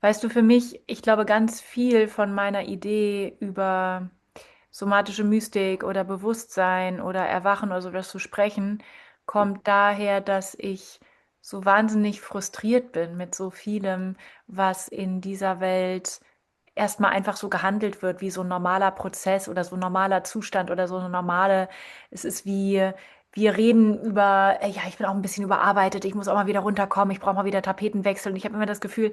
Weißt du, für mich, ich glaube, ganz viel von meiner Idee über somatische Mystik oder Bewusstsein oder Erwachen oder sowas zu sprechen, kommt daher, dass ich so wahnsinnig frustriert bin mit so vielem, was in dieser Welt erstmal einfach so gehandelt wird, wie so ein normaler Prozess oder so ein normaler Zustand oder so eine normale, es ist wie, wir reden über, ja, ich bin auch ein bisschen überarbeitet, ich muss auch mal wieder runterkommen, ich brauche mal wieder Tapetenwechsel und ich habe immer das Gefühl,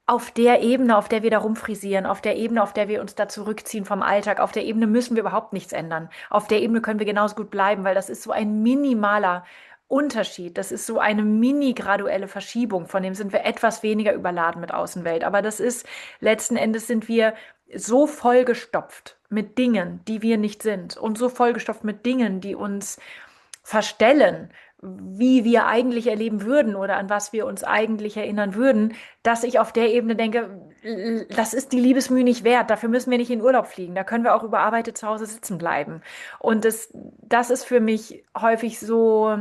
auf der Ebene, auf der wir da rumfrisieren, auf der Ebene, auf der wir uns da zurückziehen vom Alltag, auf der Ebene müssen wir überhaupt nichts ändern. Auf der Ebene können wir genauso gut bleiben, weil das ist so ein minimaler Unterschied. Das ist so eine mini-graduelle Verschiebung. Von dem sind wir etwas weniger überladen mit Außenwelt. Aber das ist, letzten Endes sind wir so vollgestopft mit Dingen, die wir nicht sind und so vollgestopft mit Dingen, die uns verstellen, wie wir eigentlich erleben würden oder an was wir uns eigentlich erinnern würden, dass ich auf der Ebene denke, das ist die Liebesmühe nicht wert. Dafür müssen wir nicht in Urlaub fliegen. Da können wir auch überarbeitet zu Hause sitzen bleiben. Und das ist für mich häufig so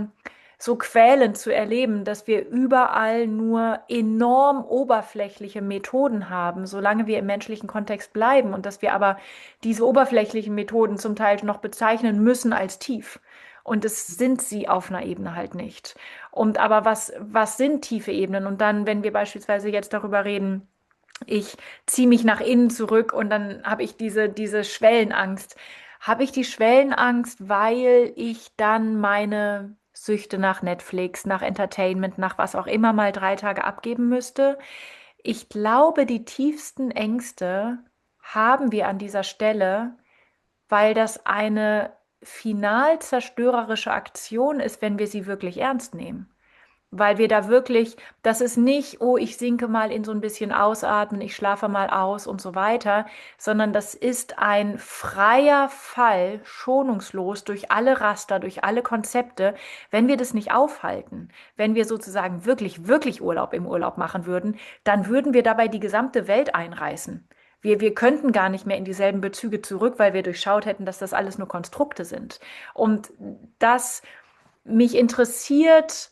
quälend zu erleben, dass wir überall nur enorm oberflächliche Methoden haben, solange wir im menschlichen Kontext bleiben und dass wir aber diese oberflächlichen Methoden zum Teil noch bezeichnen müssen als tief. Und es sind sie auf einer Ebene halt nicht. Und aber was sind tiefe Ebenen? Und dann, wenn wir beispielsweise jetzt darüber reden, ich ziehe mich nach innen zurück und dann habe ich diese Schwellenangst. Habe ich die Schwellenangst, weil ich dann meine Süchte nach Netflix, nach Entertainment, nach was auch immer mal 3 Tage abgeben müsste? Ich glaube, die tiefsten Ängste haben wir an dieser Stelle, weil das eine final zerstörerische Aktion ist, wenn wir sie wirklich ernst nehmen. Weil wir da wirklich, das ist nicht, oh, ich sinke mal in so ein bisschen ausatmen, ich schlafe mal aus und so weiter, sondern das ist ein freier Fall, schonungslos durch alle Raster, durch alle Konzepte. Wenn wir das nicht aufhalten, wenn wir sozusagen wirklich, wirklich Urlaub im Urlaub machen würden, dann würden wir dabei die gesamte Welt einreißen. Wir könnten gar nicht mehr in dieselben Bezüge zurück, weil wir durchschaut hätten, dass das alles nur Konstrukte sind. Und das mich interessiert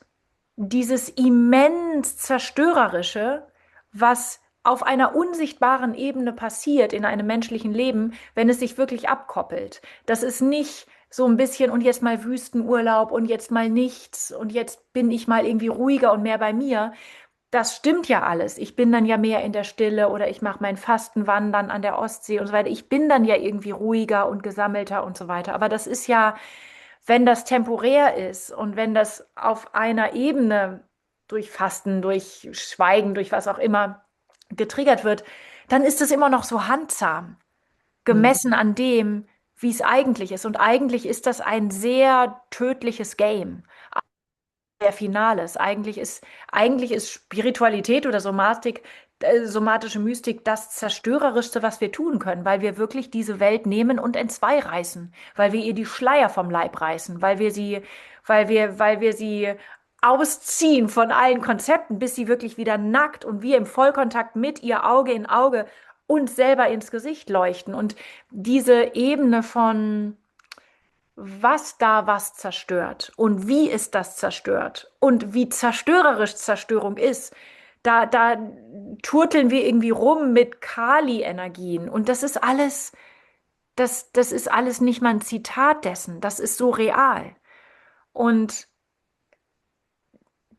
dieses immens Zerstörerische, was auf einer unsichtbaren Ebene passiert in einem menschlichen Leben, wenn es sich wirklich abkoppelt. Das ist nicht so ein bisschen und jetzt mal Wüstenurlaub und jetzt mal nichts und jetzt bin ich mal irgendwie ruhiger und mehr bei mir. Das stimmt ja alles. Ich bin dann ja mehr in der Stille oder ich mache mein Fastenwandern an der Ostsee und so weiter. Ich bin dann ja irgendwie ruhiger und gesammelter und so weiter. Aber das ist ja, wenn das temporär ist und wenn das auf einer Ebene durch Fasten, durch Schweigen, durch was auch immer getriggert wird, dann ist es immer noch so handsam, Hm. gemessen an dem, wie es eigentlich ist. Und eigentlich ist das ein sehr tödliches Game. Der Finales. Eigentlich ist Spiritualität oder Somatik, somatische Mystik das Zerstörerischste, was wir tun können, weil wir wirklich diese Welt nehmen und entzwei reißen, weil wir ihr die Schleier vom Leib reißen, weil wir sie ausziehen von allen Konzepten, bis sie wirklich wieder nackt und wir im Vollkontakt mit ihr Auge in Auge uns selber ins Gesicht leuchten. Und diese Ebene von was da was zerstört und wie ist das zerstört und wie zerstörerisch Zerstörung ist, da turteln wir irgendwie rum mit Kali-Energien und das ist alles nicht mal ein Zitat dessen, das ist so real. Und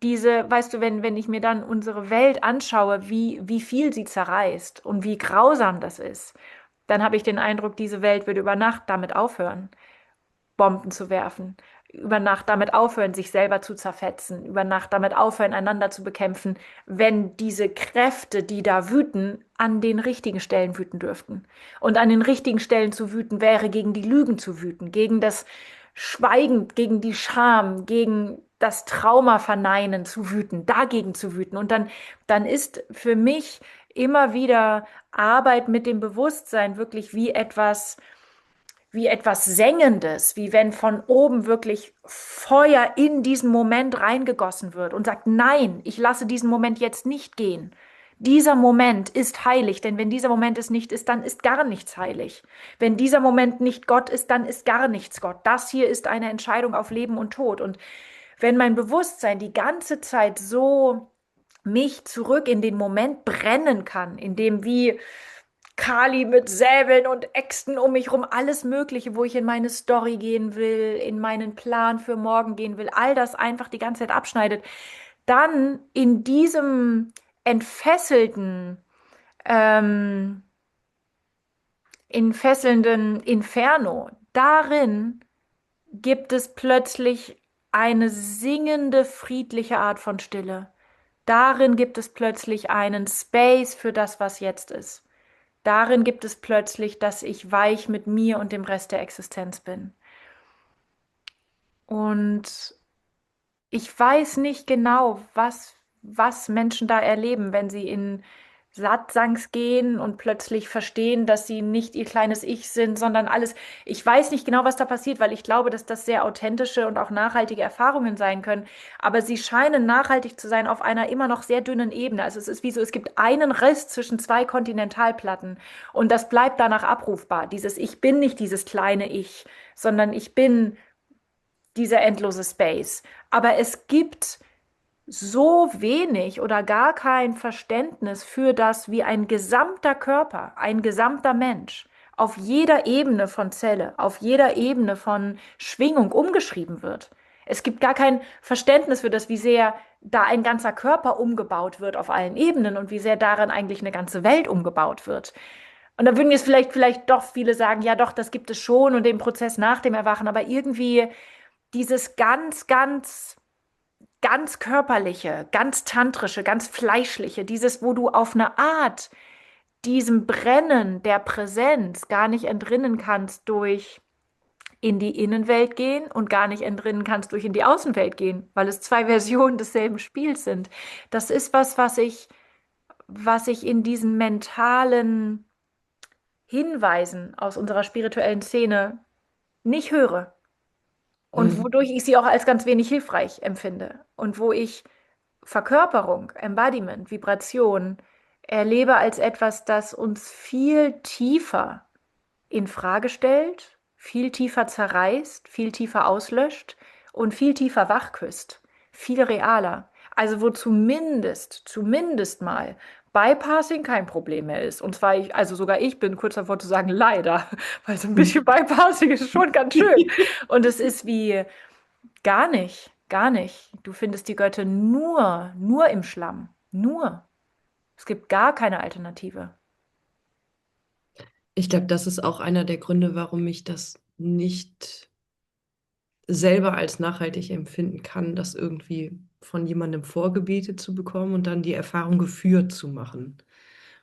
weißt du, wenn ich mir dann unsere Welt anschaue, wie viel sie zerreißt und wie grausam das ist, dann habe ich den Eindruck, diese Welt wird über Nacht damit aufhören. Bomben zu werfen, über Nacht damit aufhören, sich selber zu zerfetzen, über Nacht damit aufhören, einander zu bekämpfen, wenn diese Kräfte, die da wüten, an den richtigen Stellen wüten dürften. Und an den richtigen Stellen zu wüten wäre, gegen die Lügen zu wüten, gegen das Schweigen, gegen die Scham, gegen das Trauma verneinen zu wüten, dagegen zu wüten. Und dann ist für mich immer wieder Arbeit mit dem Bewusstsein wirklich wie etwas Sengendes, wie wenn von oben wirklich Feuer in diesen Moment reingegossen wird und sagt, nein, ich lasse diesen Moment jetzt nicht gehen. Dieser Moment ist heilig, denn wenn dieser Moment es nicht ist, dann ist gar nichts heilig. Wenn dieser Moment nicht Gott ist, dann ist gar nichts Gott. Das hier ist eine Entscheidung auf Leben und Tod. Und wenn mein Bewusstsein die ganze Zeit so mich zurück in den Moment brennen kann, in dem wie Kali mit Säbeln und Äxten um mich rum, alles Mögliche, wo ich in meine Story gehen will, in meinen Plan für morgen gehen will, all das einfach die ganze Zeit abschneidet, dann in diesem entfesselten, ähm, entfesselnden Inferno, darin gibt es plötzlich eine singende, friedliche Art von Stille. Darin gibt es plötzlich einen Space für das, was jetzt ist. Darin gibt es plötzlich, dass ich weich mit mir und dem Rest der Existenz bin. Und ich weiß nicht genau, was Menschen da erleben, wenn sie in Satsangs gehen und plötzlich verstehen, dass sie nicht ihr kleines Ich sind, sondern alles. Ich weiß nicht genau, was da passiert, weil ich glaube, dass das sehr authentische und auch nachhaltige Erfahrungen sein können. Aber sie scheinen nachhaltig zu sein auf einer immer noch sehr dünnen Ebene. Also es ist wie so, es gibt einen Riss zwischen zwei Kontinentalplatten und das bleibt danach abrufbar. Dieses Ich bin nicht dieses kleine Ich, sondern ich bin dieser endlose Space. Aber es gibt so wenig oder gar kein Verständnis für das, wie ein gesamter Körper, ein gesamter Mensch auf jeder Ebene von Zelle, auf jeder Ebene von Schwingung umgeschrieben wird. Es gibt gar kein Verständnis für das, wie sehr da ein ganzer Körper umgebaut wird auf allen Ebenen und wie sehr darin eigentlich eine ganze Welt umgebaut wird. Und da würden jetzt vielleicht doch viele sagen, ja doch, das gibt es schon und den Prozess nach dem Erwachen, aber irgendwie dieses ganz körperliche, ganz tantrische, ganz fleischliche, dieses, wo du auf eine Art diesem Brennen der Präsenz gar nicht entrinnen kannst durch in die Innenwelt gehen und gar nicht entrinnen kannst durch in die Außenwelt gehen, weil es zwei Versionen desselben Spiels sind. Das ist was ich in diesen mentalen Hinweisen aus unserer spirituellen Szene nicht höre. Und Mhm. wodurch ich sie auch als ganz wenig hilfreich empfinde. Und wo ich Verkörperung, Embodiment, Vibration erlebe als etwas, das uns viel tiefer in Frage stellt, viel tiefer zerreißt, viel tiefer auslöscht und viel tiefer wachküsst, viel realer. Also wo zumindest mal Bypassing kein Problem mehr ist. Und zwar, also sogar ich bin kurz davor zu sagen, leider, weil so ein bisschen Bypassing ist schon ganz schön. Und es ist wie gar nicht, gar nicht. Du findest die Göttin nur im Schlamm. Nur. Es gibt gar keine Alternative. Ich glaube, das ist auch einer der Gründe, warum ich das nicht selber als nachhaltig empfinden kann, das irgendwie von jemandem vorgebetet zu bekommen und dann die Erfahrung geführt zu machen.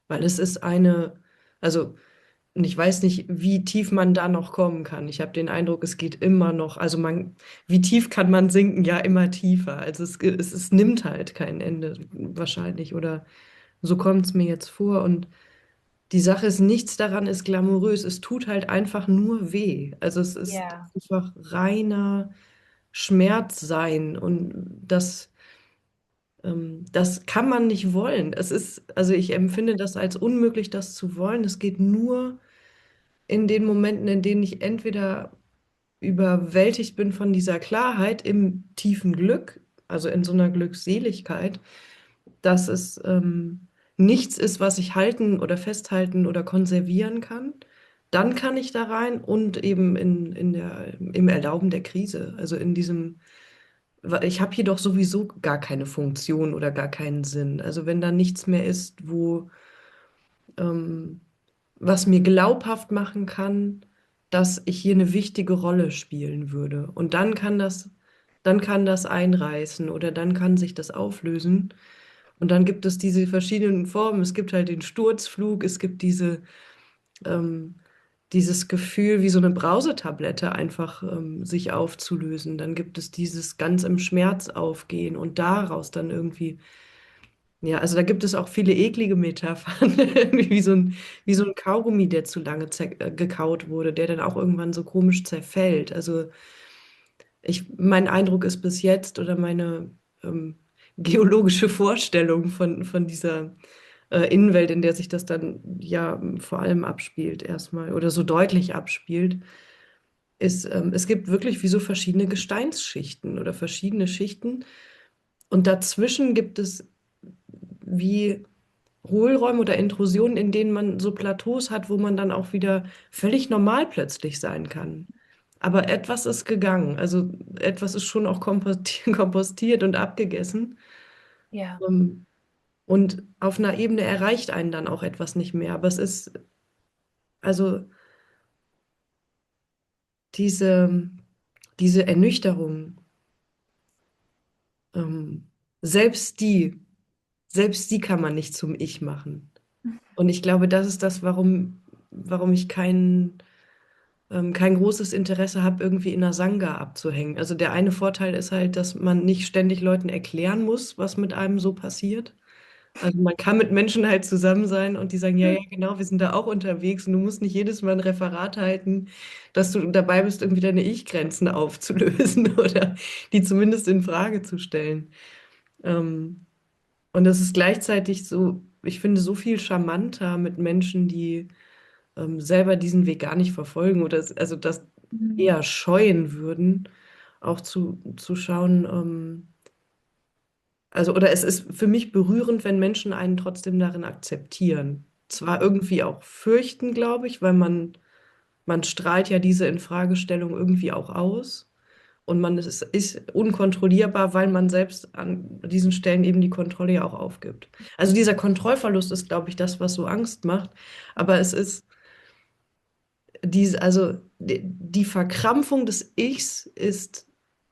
Weil es ist also, und ich weiß nicht, wie tief man da noch kommen kann. Ich habe den Eindruck, es geht immer noch, wie tief kann man sinken? Ja, immer tiefer. Also es nimmt halt kein Ende wahrscheinlich oder so kommt es mir jetzt vor. Und die Sache ist, nichts daran ist glamourös. Es tut halt einfach nur weh. Also es ist Ja. einfach reiner Schmerz sein und das kann man nicht wollen. Also ich empfinde das als unmöglich, das zu wollen. Es geht nur in den Momenten, in denen ich entweder überwältigt bin von dieser Klarheit im tiefen Glück, also in so einer Glückseligkeit, dass es nichts ist, was ich halten oder festhalten oder konservieren kann. Dann kann ich da rein und eben im Erlauben der Krise, also in diesem, ich habe hier doch sowieso gar keine Funktion oder gar keinen Sinn. Also wenn da nichts mehr ist, ähm, was mir glaubhaft machen kann, dass ich hier eine wichtige Rolle spielen würde. Und dann kann das einreißen oder dann kann sich das auflösen. Und dann gibt es diese verschiedenen Formen. Es gibt halt den Sturzflug, es gibt ähm, dieses Gefühl, wie so eine Brausetablette einfach sich aufzulösen. Dann gibt es dieses ganz im Schmerz aufgehen und daraus dann irgendwie, ja, also da gibt es auch viele eklige Metaphern, irgendwie wie so ein Kaugummi, der zu lange gekaut wurde, der dann auch irgendwann so komisch zerfällt. Also mein Eindruck ist bis jetzt oder meine geologische Vorstellung von dieser Innenwelt, in der sich das dann ja vor allem abspielt erstmal oder so deutlich abspielt, ist, es gibt wirklich wie so verschiedene Gesteinsschichten oder verschiedene Schichten und dazwischen gibt es wie Hohlräume oder Intrusionen, in denen man so Plateaus hat, wo man dann auch wieder völlig normal plötzlich sein kann. Aber etwas ist gegangen, also etwas ist schon auch kompostiert und abgegessen. Ja. Ähm, Und auf einer Ebene erreicht einen dann auch etwas nicht mehr. Aber es ist, also diese, diese Ernüchterung, ähm, selbst die, selbst die kann man nicht zum Ich machen. Und ich glaube, das ist das, warum ich kein großes Interesse habe, irgendwie in einer Sangha abzuhängen. Also der eine Vorteil ist halt, dass man nicht ständig Leuten erklären muss, was mit einem so passiert. Also man kann mit Menschen halt zusammen sein und die sagen, ja, ja, genau, wir sind da auch unterwegs und du musst nicht jedes Mal ein Referat halten, dass du dabei bist, irgendwie deine Ich-Grenzen aufzulösen oder die zumindest in Frage zu stellen. Ähm, und das ist gleichzeitig so, ich finde, so viel charmanter mit Menschen, die selber diesen Weg gar nicht verfolgen oder also das Mhm. eher scheuen würden, auch zu schauen, also, oder es ist für mich berührend, wenn Menschen einen trotzdem darin akzeptieren. Zwar irgendwie auch fürchten, glaube ich, weil man strahlt ja diese Infragestellung irgendwie auch aus. Und ist unkontrollierbar, weil man selbst an diesen Stellen eben die Kontrolle ja auch aufgibt. Also dieser Kontrollverlust ist, glaube ich, das, was so Angst macht. Aber es ist die Verkrampfung des Ichs ist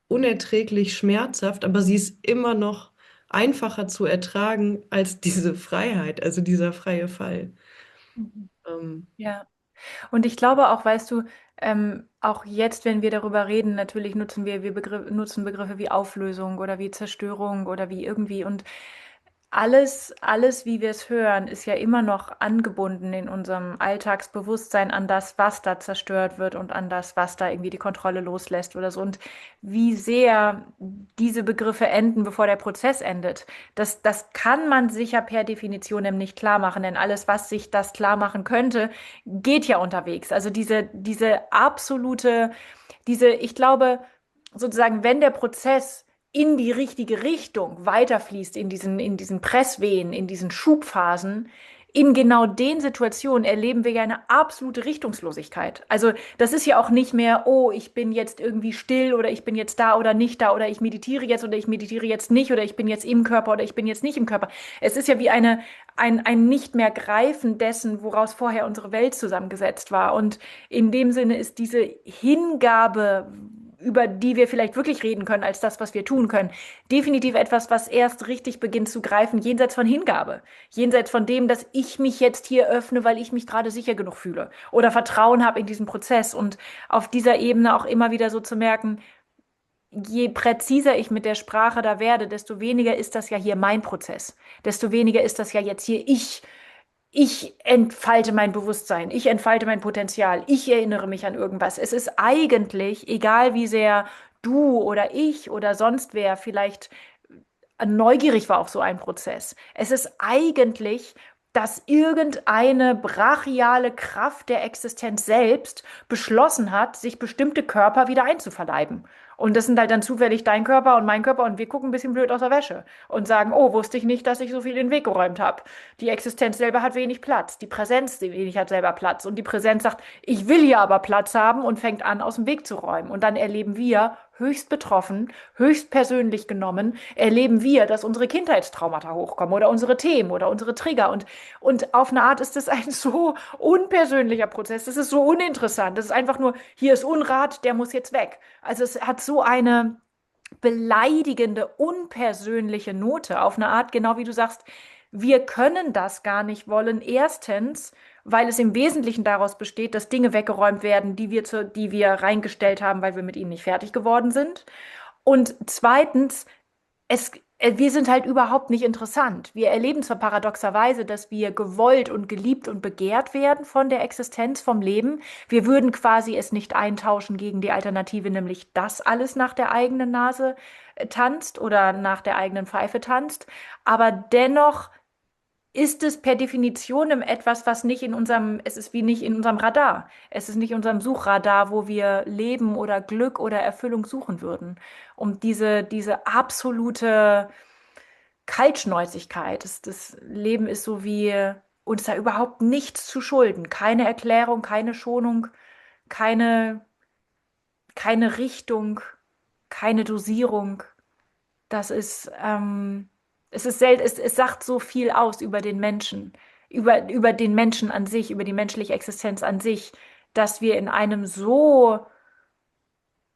unerträglich schmerzhaft, aber sie ist immer noch einfacher zu ertragen als diese Freiheit, also dieser freie Fall. Mhm. Ähm, Ja. Und ich glaube auch, weißt du, auch jetzt, wenn wir darüber reden, natürlich nutzen Begriffe wie Auflösung oder wie Zerstörung oder wie irgendwie und alles, wie wir es hören, ist ja immer noch angebunden in unserem Alltagsbewusstsein an das, was da zerstört wird und an das, was da irgendwie die Kontrolle loslässt oder so. Und wie sehr diese Begriffe enden, bevor der Prozess endet, das kann man sich ja per Definition eben nicht klar machen, denn alles, was sich das klar machen könnte, geht ja unterwegs. Also diese absolute, ich glaube, sozusagen, wenn der Prozess in die richtige Richtung weiterfließt, in diesen Presswehen, in diesen Schubphasen, in genau den Situationen erleben wir ja eine absolute Richtungslosigkeit. Also das ist ja auch nicht mehr, oh, ich bin jetzt irgendwie still oder ich bin jetzt da oder nicht da oder ich meditiere jetzt oder ich meditiere jetzt nicht oder ich bin jetzt im Körper oder ich bin jetzt nicht im Körper. Es ist ja wie ein nicht mehr Greifen dessen, woraus vorher unsere Welt zusammengesetzt war. Und in dem Sinne ist diese Hingabe, über die wir vielleicht wirklich reden können, als das, was wir tun können, definitiv etwas, was erst richtig beginnt zu greifen, jenseits von Hingabe. Jenseits von dem, dass ich mich jetzt hier öffne, weil ich mich gerade sicher genug fühle oder Vertrauen habe in diesen Prozess und auf dieser Ebene auch immer wieder so zu merken, je präziser ich mit der Sprache da werde, desto weniger ist das ja hier mein Prozess. Desto weniger ist das ja jetzt hier ich entfalte mein Bewusstsein, ich entfalte mein Potenzial, ich erinnere mich an irgendwas. Es ist eigentlich, egal wie sehr du oder ich oder sonst wer vielleicht neugierig war auf so einen Prozess. Es ist eigentlich, dass irgendeine brachiale Kraft der Existenz selbst beschlossen hat, sich bestimmte Körper wieder einzuverleiben. Und das sind halt dann zufällig dein Körper und mein Körper und wir gucken ein bisschen blöd aus der Wäsche und sagen, oh, wusste ich nicht, dass ich so viel in den Weg geräumt habe. Die Existenz selber hat wenig Platz, die Präsenz wenig hat selber Platz und die Präsenz sagt, ich will hier aber Platz haben und fängt an, aus dem Weg zu räumen. Und dann erleben wir, höchst betroffen, höchst persönlich genommen, erleben wir, dass unsere Kindheitstraumata hochkommen oder unsere Themen oder unsere Trigger. Und auf eine Art ist es ein so unpersönlicher Prozess. Das ist so uninteressant. Das ist einfach nur, hier ist Unrat, der muss jetzt weg. Also es hat so eine beleidigende, unpersönliche Note auf eine Art, genau wie du sagst, wir können das gar nicht wollen. Erstens, weil es im Wesentlichen daraus besteht, dass Dinge weggeräumt werden, die wir reingestellt haben, weil wir mit ihnen nicht fertig geworden sind. Und zweitens, wir sind halt überhaupt nicht interessant. Wir erleben zwar paradoxerweise, dass wir gewollt und geliebt und begehrt werden von der Existenz, vom Leben. Wir würden quasi es nicht eintauschen gegen die Alternative, nämlich dass alles nach der eigenen Nase tanzt oder nach der eigenen Pfeife tanzt. Aber dennoch ist es per Definition etwas, was nicht in es ist wie nicht in unserem Radar. Es ist nicht in unserem Suchradar, wo wir Leben oder Glück oder Erfüllung suchen würden. Und diese absolute Kaltschnäuzigkeit. Das Leben ist so wie uns da überhaupt nichts zu schulden. Keine Erklärung, keine Schonung, keine, keine Richtung, keine Dosierung. Das ist, es ist es sagt so viel aus über den Menschen, über den Menschen an sich, über die menschliche Existenz an sich, dass wir in einem so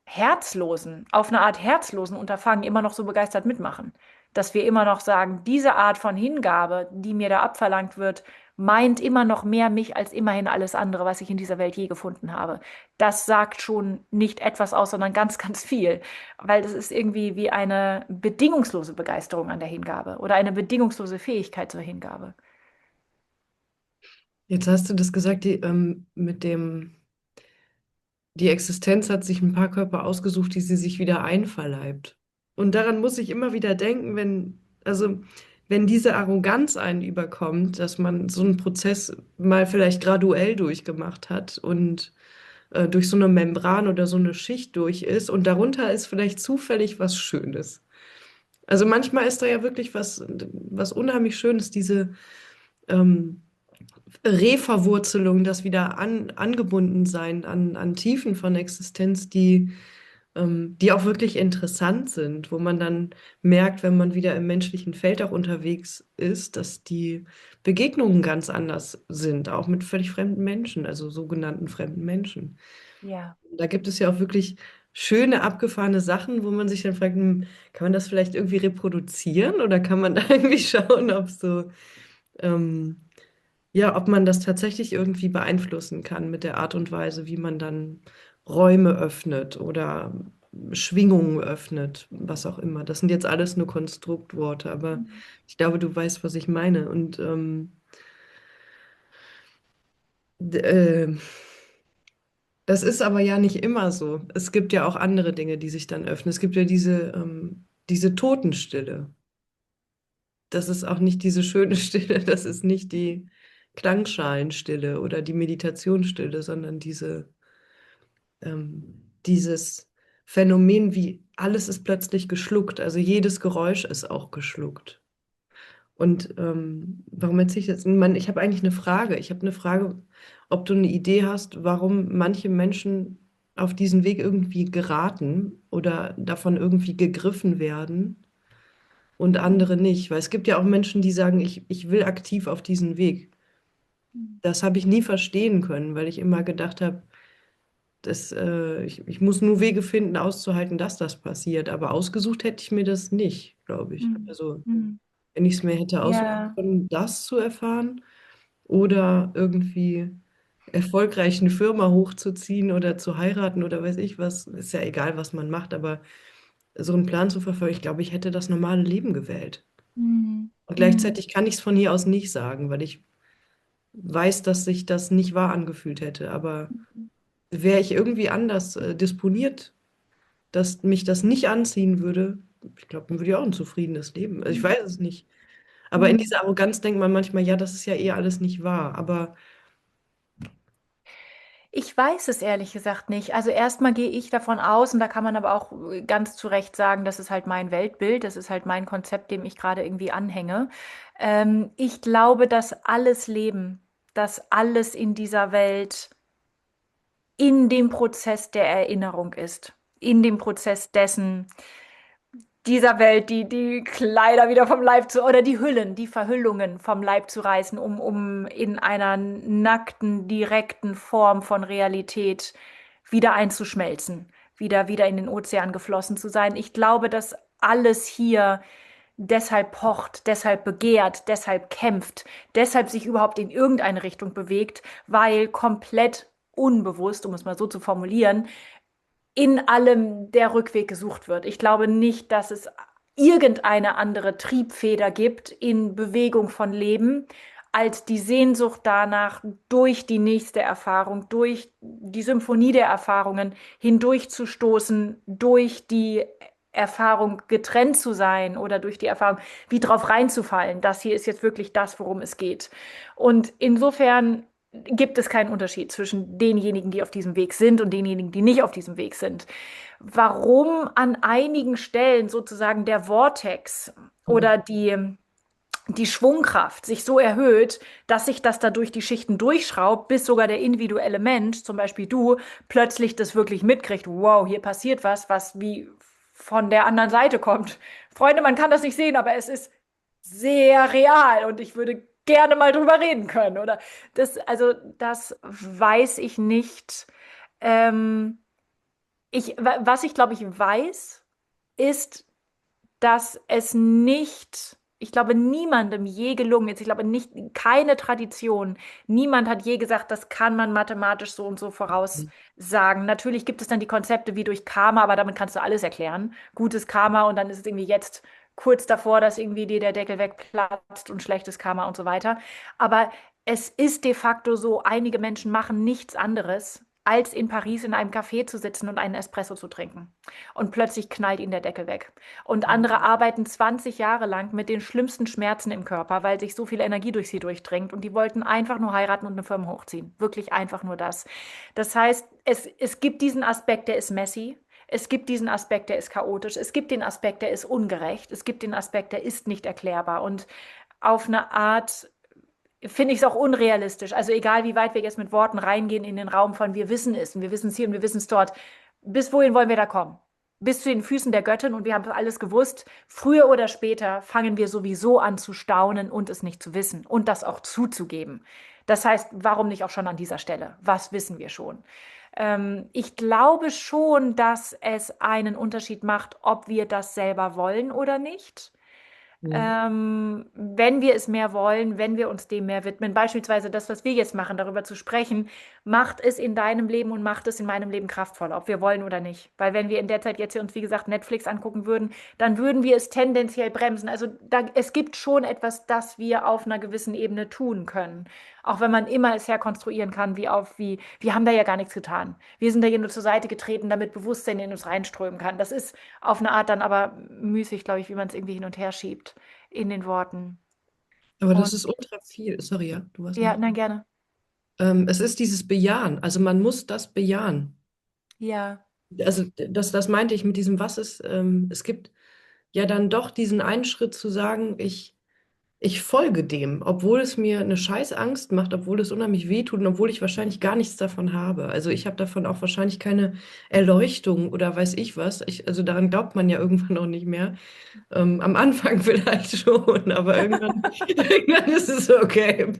herzlosen, auf eine Art herzlosen Unterfangen immer noch so begeistert mitmachen. Dass wir immer noch sagen, diese Art von Hingabe, die mir da abverlangt wird, meint immer noch mehr mich als immerhin alles andere, was ich in dieser Welt je gefunden habe. Das sagt schon nicht etwas aus, sondern ganz, ganz viel, weil das ist irgendwie wie eine bedingungslose Begeisterung an der Hingabe oder eine bedingungslose Fähigkeit zur Hingabe. Jetzt hast du das gesagt, die Existenz hat sich ein paar Körper ausgesucht, die sie sich wieder einverleibt. Und daran muss ich immer wieder denken, wenn diese Arroganz einen überkommt, dass man so einen Prozess mal vielleicht graduell durchgemacht hat und durch so eine Membran oder so eine Schicht durch ist und darunter ist vielleicht zufällig was Schönes. Also manchmal ist da ja wirklich was unheimlich Schönes, diese ähm, Reverwurzelung, das wieder angebunden sein an Tiefen von Existenz, die auch wirklich interessant sind, wo man dann merkt, wenn man wieder im menschlichen Feld auch unterwegs ist, dass die Begegnungen ganz anders sind, auch mit völlig fremden Menschen, also sogenannten fremden Menschen. Ja. Da gibt es ja auch wirklich schöne, abgefahrene Sachen, wo man sich dann fragt, kann man das vielleicht irgendwie reproduzieren oder kann man da irgendwie schauen, ähm, ja, ob man das tatsächlich irgendwie beeinflussen kann mit der Art und Weise, wie man dann Räume öffnet oder Schwingungen öffnet, was auch immer. Das sind jetzt alles nur Konstruktworte, aber Mhm. ich glaube, du weißt, was ich meine. Und d- äh, das ist aber ja nicht immer so. Es gibt ja auch andere Dinge, die sich dann öffnen. Es gibt ja diese Totenstille. Das ist auch nicht diese schöne Stille, das ist nicht die Klangschalenstille oder die Meditationsstille, sondern dieses Phänomen, wie alles ist plötzlich geschluckt. Also jedes Geräusch ist auch geschluckt. Und warum erzähle ich das? Ich habe eigentlich eine Frage. Ich habe eine Frage, ob du eine Idee hast, warum manche Menschen auf diesen Weg irgendwie geraten oder davon irgendwie gegriffen werden und andere nicht. Weil es gibt ja auch Menschen, die sagen, ich will aktiv auf diesen Weg. Das habe ich nie verstehen können, weil ich immer gedacht habe, ich muss nur Wege finden, auszuhalten, dass das passiert. Aber ausgesucht hätte ich mir das nicht, glaube ich. Mhm. Also, Mhm. wenn ich es mir hätte aussuchen Ja. können, das zu erfahren oder irgendwie erfolgreich eine Firma hochzuziehen oder zu heiraten oder weiß ich was, ist ja egal, was man macht, aber so einen Plan zu verfolgen, ich glaube, ich hätte das normale Leben gewählt. Mhm. Und Mhm. gleichzeitig kann ich es von hier aus nicht sagen, weil ich weiß, dass sich das nicht wahr angefühlt hätte. Aber wäre ich irgendwie anders disponiert, dass mich das nicht anziehen würde, ich glaube, dann würde ich auch ein zufriedenes Leben. Also ich weiß es nicht. Aber in Mhm. dieser Arroganz denkt man manchmal, ja, das ist ja eh alles nicht wahr. Aber Ich weiß es ehrlich gesagt nicht. Also erstmal gehe ich davon aus, und da kann man aber auch ganz zu Recht sagen, das ist halt mein Weltbild, das ist halt mein Konzept, dem ich gerade irgendwie anhänge. Ich glaube, dass alles Leben, dass alles in dieser Welt in dem Prozess der Erinnerung ist, in dem Prozess dessen, dieser Welt die Kleider wieder vom Leib zu, oder die Hüllen, die Verhüllungen vom Leib zu reißen, um in einer nackten, direkten Form von Realität wieder einzuschmelzen, wieder in den Ozean geflossen zu sein. Ich glaube, dass alles hier deshalb pocht, deshalb begehrt, deshalb kämpft, deshalb sich überhaupt in irgendeine Richtung bewegt, weil komplett unbewusst, um es mal so zu formulieren, in allem der Rückweg gesucht wird. Ich glaube nicht, dass es irgendeine andere Triebfeder gibt in Bewegung von Leben, als die Sehnsucht danach, durch die nächste Erfahrung, durch die Symphonie der Erfahrungen hindurchzustoßen, durch die Erfahrung getrennt zu sein oder durch die Erfahrung wie drauf reinzufallen. Das hier ist jetzt wirklich das, worum es geht. Und insofern gibt es keinen Unterschied zwischen denjenigen, die auf diesem Weg sind und denjenigen, die nicht auf diesem Weg sind. Warum an einigen Stellen sozusagen der Vortex Mhm. oder die Schwungkraft sich so erhöht, dass sich das da durch die Schichten durchschraubt, bis sogar der individuelle Mensch, zum Beispiel du, plötzlich das wirklich mitkriegt. Wow, hier passiert was, was wie von der anderen Seite kommt. Freunde, man kann das nicht sehen, aber es ist sehr real und ich würde gerne mal drüber reden können, oder? Also, das weiß ich nicht. Ähm, was ich glaube, ich weiß, ist, dass es nicht, ich glaube, niemandem je gelungen ist. Ich glaube, nicht, keine Tradition, niemand hat je gesagt, das kann man mathematisch so und so voraussagen. Natürlich gibt es dann die Konzepte wie durch Karma, aber damit kannst du alles erklären. Gutes Karma und dann ist es irgendwie jetzt kurz davor, dass irgendwie dir der Deckel wegplatzt und schlechtes Karma und so weiter. Aber es ist de facto so, einige Menschen machen nichts anderes, als in Paris in einem Café zu sitzen und einen Espresso zu trinken. Und plötzlich knallt ihnen der Deckel weg. Und andere arbeiten 20 Jahre lang mit den schlimmsten Schmerzen im Körper, weil sich so viel Energie durch sie durchdringt. Und die wollten einfach nur heiraten und eine Firma hochziehen. Wirklich einfach nur das. Das heißt, es gibt diesen Aspekt, der ist messy. Es gibt diesen Aspekt, der ist chaotisch. Es gibt den Aspekt, der ist ungerecht. Es gibt den Aspekt, der ist nicht erklärbar. Und auf eine Art finde ich es auch unrealistisch. Also egal, wie weit wir jetzt mit Worten reingehen in den Raum von wir wissen es und wir wissen es hier und wir wissen es dort. Bis wohin wollen wir da kommen? Bis zu den Füßen der Göttin und wir haben alles gewusst. Früher oder später fangen wir sowieso an zu staunen und es nicht zu wissen und das auch zuzugeben. Das heißt, warum nicht auch schon an dieser Stelle? Was wissen wir schon? Ich glaube schon, dass es einen Unterschied macht, ob wir das selber wollen oder nicht. Mhm. Wenn wir es mehr wollen, wenn wir uns dem mehr widmen, beispielsweise das, was wir jetzt machen, darüber zu sprechen, macht es in deinem Leben und macht es in meinem Leben kraftvoller, ob wir wollen oder nicht. Weil wenn wir in der Zeit jetzt hier uns, wie gesagt, Netflix angucken würden, dann würden wir es tendenziell bremsen. Also es gibt schon etwas, das wir auf einer gewissen Ebene tun können. Auch wenn man immer es herkonstruieren kann, wir haben da ja gar nichts getan. Wir sind da ja nur zur Seite getreten, damit Bewusstsein in uns reinströmen kann. Das ist auf eine Art dann aber müßig, glaube ich, wie man es irgendwie hin und her schiebt in den Worten. Aber das Und ist ultra viel. Sorry, ja, du warst ja, noch. na gerne. Es ist dieses Bejahen. Also man muss das bejahen. Ja. Also das meinte ich mit diesem, was ist, es gibt ja dann doch diesen einen Schritt zu sagen, ich folge dem, obwohl es mir eine scheiß Angst macht, obwohl es unheimlich wehtut und obwohl ich wahrscheinlich gar nichts davon habe. Also ich habe davon auch wahrscheinlich keine Erleuchtung oder weiß ich was. Also daran glaubt man ja irgendwann auch nicht mehr. Am Anfang vielleicht schon, aber irgendwann ist es so, okay.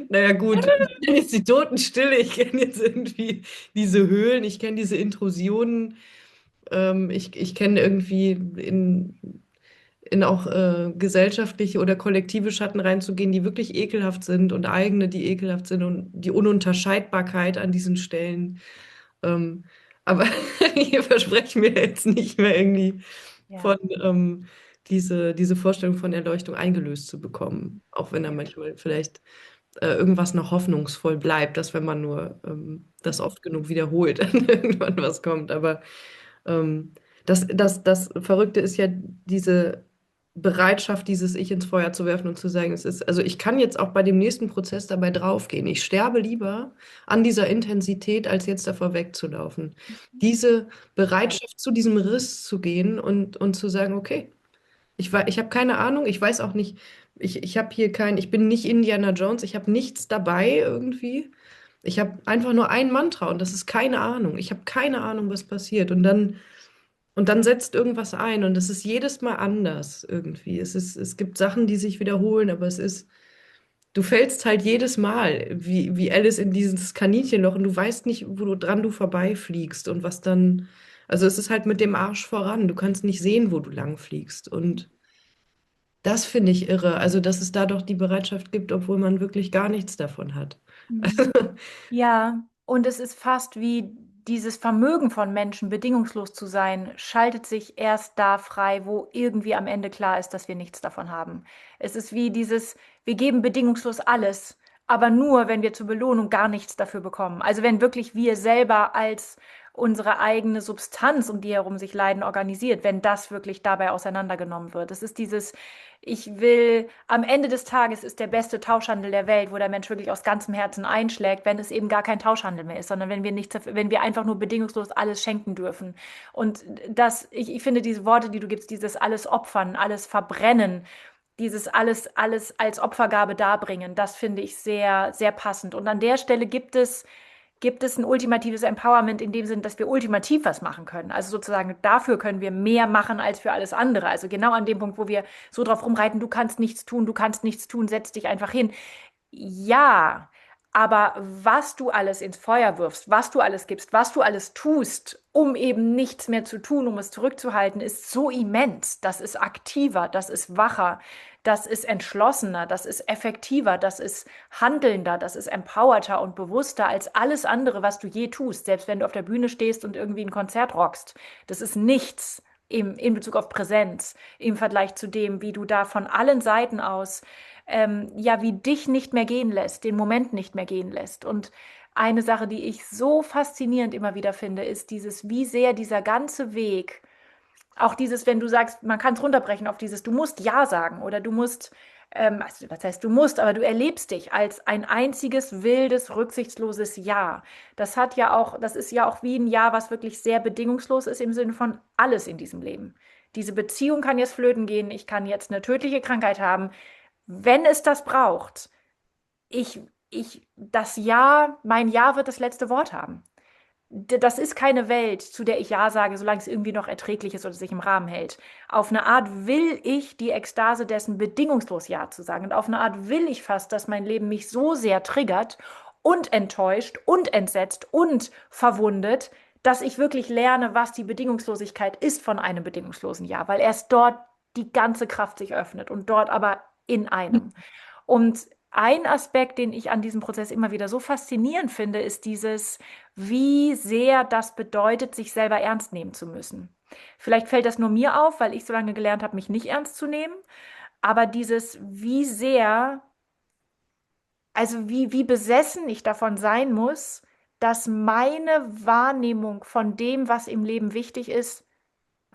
Naja, gut, ich kenne jetzt die Totenstille, ich kenne jetzt irgendwie diese Höhlen, ich kenne diese Intrusionen, ich kenne irgendwie in auch gesellschaftliche oder kollektive Schatten reinzugehen, die wirklich ekelhaft sind und eigene, die ekelhaft sind und die Ununterscheidbarkeit an diesen Stellen. Ähm, aber hier versprechen wir jetzt nicht mehr irgendwie von Ja. diese Vorstellung von Erleuchtung eingelöst zu bekommen. Auch wenn da Ja. manchmal vielleicht irgendwas noch hoffnungsvoll bleibt, dass wenn man nur das Mhm. oft genug wiederholt, dann irgendwann was kommt. Aber ähm, das Verrückte ist ja diese Bereitschaft, dieses Ich ins Feuer zu werfen und zu sagen, es ist, also ich kann jetzt auch bei dem nächsten Prozess dabei draufgehen. Ich sterbe lieber an dieser Intensität, als jetzt davor wegzulaufen. Diese Ja. Bereitschaft, zu diesem Riss zu gehen und zu sagen, okay, ich habe keine Ahnung, ich weiß auch nicht, ich habe hier ich bin nicht Indiana Jones, ich habe nichts dabei irgendwie. Ich habe einfach nur ein Mantra und das ist keine Ahnung. Ich habe keine Ahnung, was passiert. Und dann setzt irgendwas ein und es ist jedes Mal anders irgendwie. Es gibt Sachen, die sich wiederholen, aber du fällst halt jedes Mal wie Alice in dieses Kaninchenloch und du weißt nicht, du vorbeifliegst und was dann, also es ist halt mit dem Arsch voran. Du kannst nicht sehen, wo du lang fliegst. Und das finde ich irre. Also, dass es da doch die Bereitschaft gibt, obwohl man wirklich gar nichts davon hat. Mhm. Ja, und es ist fast wie dieses Vermögen von Menschen, bedingungslos zu sein, schaltet sich erst da frei, wo irgendwie am Ende klar ist, dass wir nichts davon haben. Es ist wie dieses, wir geben bedingungslos alles, aber nur, wenn wir zur Belohnung gar nichts dafür bekommen. Also wenn wirklich wir selber als unsere eigene Substanz, um die herum sich Leiden organisiert, wenn das wirklich dabei auseinandergenommen wird. Es ist dieses, ich will, am Ende des Tages ist der beste Tauschhandel der Welt, wo der Mensch wirklich aus ganzem Herzen einschlägt, wenn es eben gar kein Tauschhandel mehr ist, sondern wenn wir nichts, wenn wir einfach nur bedingungslos alles schenken dürfen. Und ich finde diese Worte, die du gibst, dieses alles opfern, alles verbrennen, dieses alles als Opfergabe darbringen, das finde ich sehr, sehr passend. Und an der Stelle gibt es ein ultimatives Empowerment in dem Sinn, dass wir ultimativ was machen können. Also sozusagen dafür können wir mehr machen als für alles andere. Also genau an dem Punkt, wo wir so drauf rumreiten, du kannst nichts tun, setz dich einfach hin. Ja, aber was du alles ins Feuer wirfst, was du alles gibst, was du alles tust, um eben nichts mehr zu tun, um es zurückzuhalten, ist so immens. Das ist aktiver, das ist wacher, das ist entschlossener, das ist effektiver, das ist handelnder, das ist empowerter und bewusster als alles andere, was du je tust, selbst wenn du auf der Bühne stehst und irgendwie ein Konzert rockst. Das ist nichts in Bezug auf Präsenz im Vergleich zu dem, wie du da von allen Seiten aus ja, wie dich nicht mehr gehen lässt, den Moment nicht mehr gehen lässt. Und eine Sache, die ich so faszinierend immer wieder finde, ist dieses, wie sehr dieser ganze Weg, auch dieses, wenn du sagst, man kann es runterbrechen auf dieses, du musst Ja sagen oder du musst, also was heißt du musst, aber du erlebst dich als ein einziges wildes, rücksichtsloses Ja. Das hat ja auch, das ist ja auch wie ein Ja, was wirklich sehr bedingungslos ist im Sinne von alles in diesem Leben. Diese Beziehung kann jetzt flöten gehen, ich kann jetzt eine tödliche Krankheit haben, wenn es das braucht, ich, das Ja, mein Ja wird das letzte Wort haben. Das ist keine Welt, zu der ich Ja sage, solange es irgendwie noch erträglich ist oder sich im Rahmen hält. Auf eine Art will ich die Ekstase dessen, bedingungslos Ja zu sagen. Und auf eine Art will ich fast, dass mein Leben mich so sehr triggert und enttäuscht und entsetzt und verwundet, dass ich wirklich lerne, was die Bedingungslosigkeit ist von einem bedingungslosen Ja, weil erst dort die ganze Kraft sich öffnet und dort aber in einem. Und ein Aspekt, den ich an diesem Prozess immer wieder so faszinierend finde, ist dieses, wie sehr das bedeutet, sich selber ernst nehmen zu müssen. Vielleicht fällt das nur mir auf, weil ich so lange gelernt habe, mich nicht ernst zu nehmen. Aber dieses, wie sehr, also wie besessen ich davon sein muss, dass meine Wahrnehmung von dem, was im Leben wichtig ist,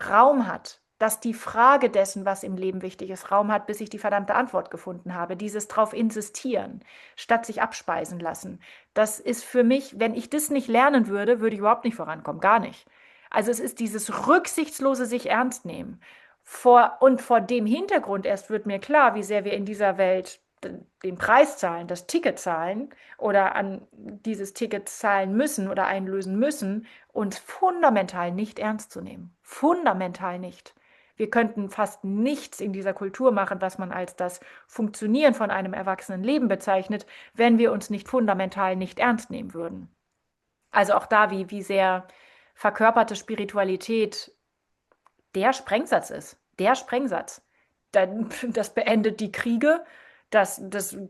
Raum hat, dass die Frage dessen, was im Leben wichtig ist, Raum hat, bis ich die verdammte Antwort gefunden habe. Dieses drauf insistieren, statt sich abspeisen lassen. Das ist für mich, wenn ich das nicht lernen würde, würde ich überhaupt nicht vorankommen, gar nicht. Also es ist dieses rücksichtslose sich ernst nehmen. Vor dem Hintergrund erst wird mir klar, wie sehr wir in dieser Welt den Preis zahlen, das Ticket zahlen oder an dieses Ticket zahlen müssen oder einlösen müssen, uns fundamental nicht ernst zu nehmen. Fundamental nicht. Wir könnten fast nichts in dieser Kultur machen, was man als das Funktionieren von einem erwachsenen Leben bezeichnet, wenn wir uns nicht fundamental nicht ernst nehmen würden. Also auch da, wie sehr verkörperte Spiritualität der Sprengsatz ist. Der Sprengsatz. Das beendet die Kriege, das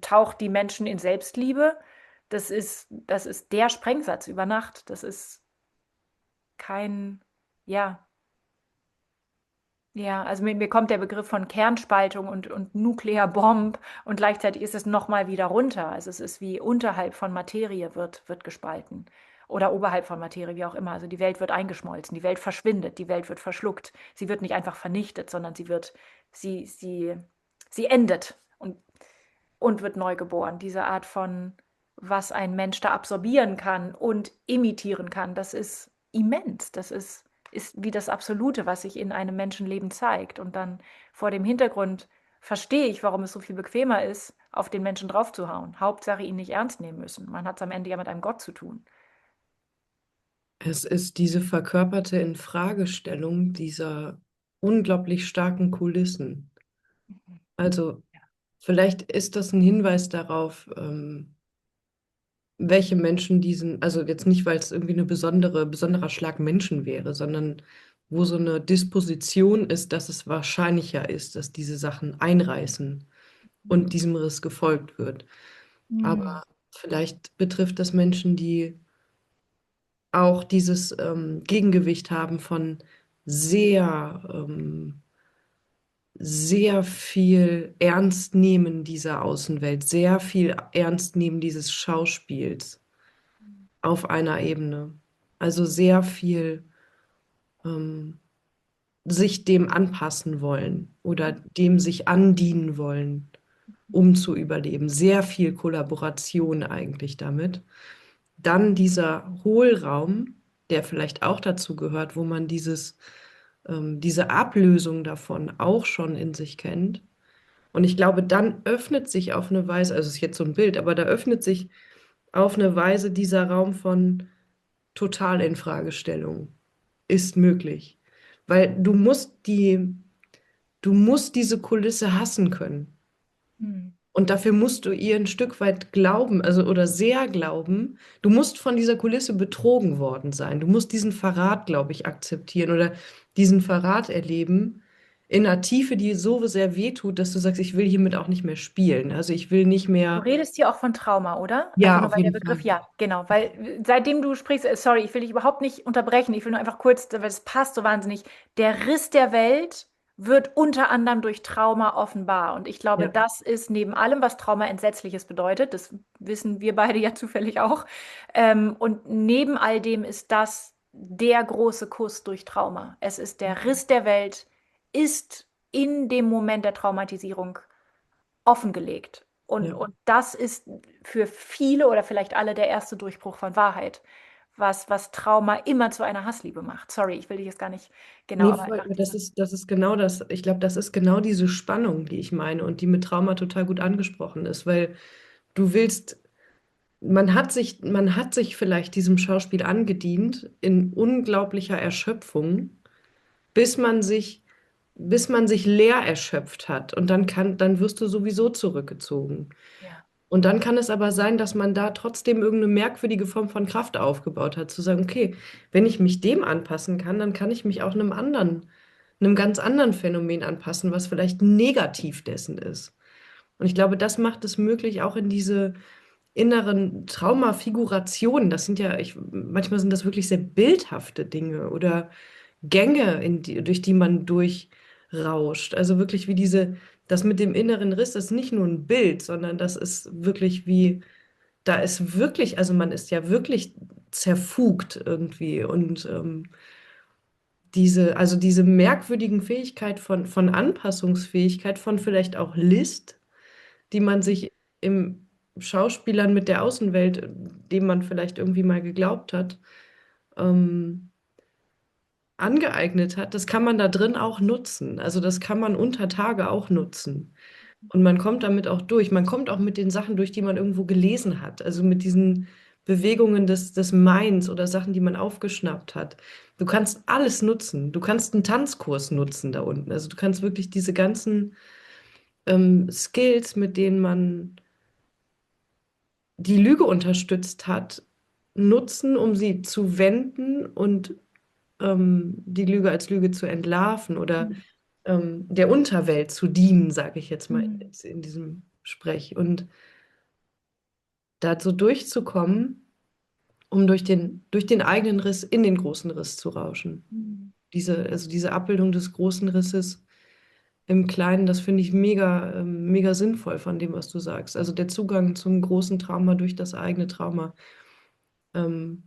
taucht die Menschen in Selbstliebe. Das ist der Sprengsatz über Nacht. Das ist kein, ja, ja, also mir kommt der Begriff von Kernspaltung und Nuklearbomb und gleichzeitig ist es nochmal wieder runter. Also es ist wie unterhalb von Materie wird gespalten oder oberhalb von Materie, wie auch immer. Also die Welt wird eingeschmolzen, die Welt verschwindet, die Welt wird verschluckt. Sie wird nicht einfach vernichtet, sondern sie, sie, sie endet und wird neu geboren. Diese Art von, was ein Mensch da absorbieren kann und imitieren kann, das ist immens. Ist wie das Absolute, was sich in einem Menschenleben zeigt. Und dann vor dem Hintergrund verstehe ich, warum es so viel bequemer ist, auf den Menschen draufzuhauen. Hauptsache ihn nicht ernst nehmen müssen. Man hat es am Ende ja mit einem Gott zu tun. Es ist diese verkörperte Infragestellung dieser unglaublich starken Kulissen. Mhm. Also Ja. vielleicht ist das ein Hinweis darauf, welche Menschen diesen, also jetzt nicht, weil es irgendwie eine besonderer Schlag Menschen wäre, sondern wo so eine Disposition ist, dass es wahrscheinlicher ist, dass diese Sachen einreißen und diesem Riss gefolgt wird. Hm. Aber vielleicht betrifft das Menschen, die auch dieses Gegengewicht haben von sehr sehr viel ernst nehmen dieser Außenwelt, sehr viel ernst nehmen dieses Schauspiels auf einer Ebene. Also sehr viel ähm, sich dem anpassen wollen oder dem sich andienen wollen, um zu überleben. Sehr viel Kollaboration eigentlich damit. Dann dieser Hohlraum, der vielleicht auch dazu gehört, wo man diese Ablösung davon auch schon in sich kennt. Und ich glaube, dann öffnet sich auf eine Weise, also es ist jetzt so ein Bild, aber da öffnet sich auf eine Weise dieser Raum von Totalinfragestellung. Ist möglich. Weil du musst diese Kulisse hassen können. Hm. Und dafür musst du ihr ein Stück weit glauben, also oder sehr glauben. Du musst von dieser Kulisse betrogen worden sein. Du musst diesen Verrat, glaube ich, akzeptieren oder diesen Verrat erleben in einer Tiefe, die so sehr wehtut, dass du sagst, ich will hiermit auch nicht mehr spielen. Also ich will nicht Du mehr. redest hier auch von Trauma, oder? Also Ja, nur auf weil der jeden Begriff, Fall. ja, genau, weil seitdem du sprichst, sorry, ich will dich überhaupt nicht unterbrechen, ich will nur einfach kurz, weil es passt so wahnsinnig. Der Riss der Welt wird unter anderem durch Trauma offenbar. Und ich glaube, Ja, das ist neben allem, was Trauma Entsetzliches bedeutet, das wissen wir beide ja zufällig auch. Und neben all dem ist das der große Kuss durch Trauma. Es ist der Riss der Welt, ist in dem Moment der Traumatisierung offengelegt. ja. Und das ist für viele oder vielleicht alle der erste Durchbruch von Wahrheit, was Trauma immer zu einer Hassliebe macht. Sorry, ich will dich jetzt gar nicht genau, Nee, aber voll, einfach diese. das ist genau das. Ich glaube, das ist genau diese Spannung, die ich meine und die mit Trauma total gut angesprochen ist, weil du willst, man hat sich vielleicht diesem Schauspiel angedient in unglaublicher Erschöpfung, bis man sich, bis man sich leer erschöpft hat und dann wirst du sowieso zurückgezogen. Ja. Und dann kann es aber sein, dass man da trotzdem irgendeine merkwürdige Form von Kraft aufgebaut hat, zu sagen, okay, wenn ich mich dem anpassen kann, dann kann ich mich auch einem ganz anderen Phänomen anpassen, was vielleicht negativ dessen ist. Und ich glaube, das macht es möglich, auch in diese inneren Traumafigurationen, das sind ja, manchmal sind das wirklich sehr bildhafte Dinge oder Gänge, durch die man durchrauscht. Also wirklich wie das mit dem inneren Riss, das ist nicht nur ein Bild, sondern das ist wirklich da ist wirklich, also man ist ja wirklich zerfugt irgendwie und also diese merkwürdigen Fähigkeit von Anpassungsfähigkeit, von vielleicht auch List, die man sich im Schauspielern mit der Außenwelt, dem man vielleicht irgendwie mal geglaubt hat, ähm, angeeignet hat, das kann man da drin auch nutzen. Also das kann man unter Tage auch nutzen. Und man kommt damit auch durch. Man kommt auch mit den Sachen durch, die man irgendwo gelesen hat. Also mit diesen Bewegungen des Minds oder Sachen, die man aufgeschnappt hat. Du kannst alles nutzen. Du kannst einen Tanzkurs nutzen da unten. Also du kannst wirklich diese ganzen Skills, mit denen man die Lüge unterstützt hat, nutzen, um sie zu wenden und die Lüge als Lüge zu entlarven oder Mhm. der Unterwelt zu dienen, sage ich jetzt mal Mhm. in diesem Sprech. Und dazu durchzukommen, um durch den eigenen Riss in den großen Riss zu rauschen. Mhm. Also diese Abbildung des großen Risses im Kleinen, das finde ich mega sinnvoll von dem, was du sagst. Also der Zugang zum großen Trauma durch das eigene Trauma. Ähm,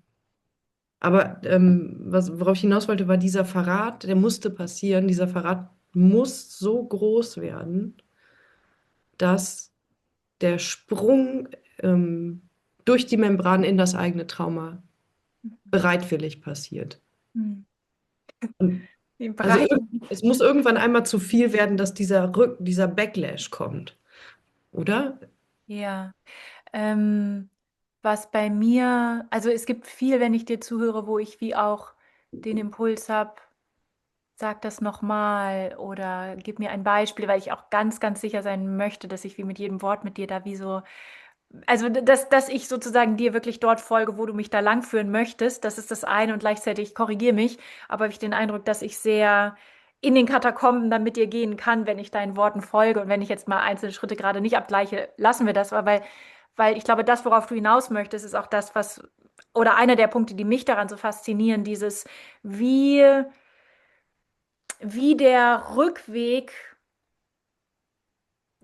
worauf ich hinaus wollte, war dieser Verrat, der musste passieren. Dieser Verrat muss so groß werden, dass der Sprung durch die Membran in das eigene Trauma bereitwillig passiert. Mhm. Und Die also Breite. es muss irgendwann einmal zu viel werden, dass dieser Backlash kommt, oder? Ja. Ähm, was bei mir, also es gibt viel, wenn ich dir zuhöre, wo ich wie auch den Impuls habe, sag das nochmal oder gib mir ein Beispiel, weil ich auch ganz, ganz sicher sein möchte, dass ich wie mit jedem Wort mit dir da wie so, also dass ich sozusagen dir wirklich dort folge, wo du mich da langführen möchtest. Das ist das eine und gleichzeitig korrigiere mich, aber habe ich den Eindruck, dass ich sehr in den Katakomben dann mit dir gehen kann, wenn ich deinen Worten folge und wenn ich jetzt mal einzelne Schritte gerade nicht abgleiche, lassen wir das, aber weil ich glaube, das, worauf du hinaus möchtest, ist auch das, was, oder einer der Punkte, die mich daran so faszinieren, dieses, wie der Rückweg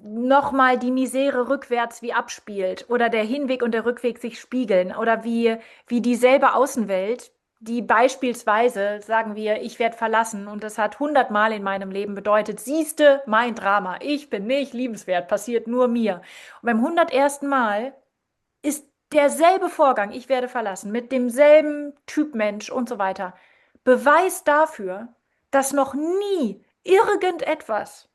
nochmal die Misere rückwärts wie abspielt oder der Hinweg und der Rückweg sich spiegeln oder wie dieselbe Außenwelt, die beispielsweise, sagen wir, ich werde verlassen und das hat 100 Mal in meinem Leben bedeutet, siehste, mein Drama, ich bin nicht liebenswert, passiert nur mir. Und beim 101. Mal ist derselbe Vorgang, ich werde verlassen, mit demselben Typ Mensch und so weiter, Beweis dafür, dass noch nie irgendetwas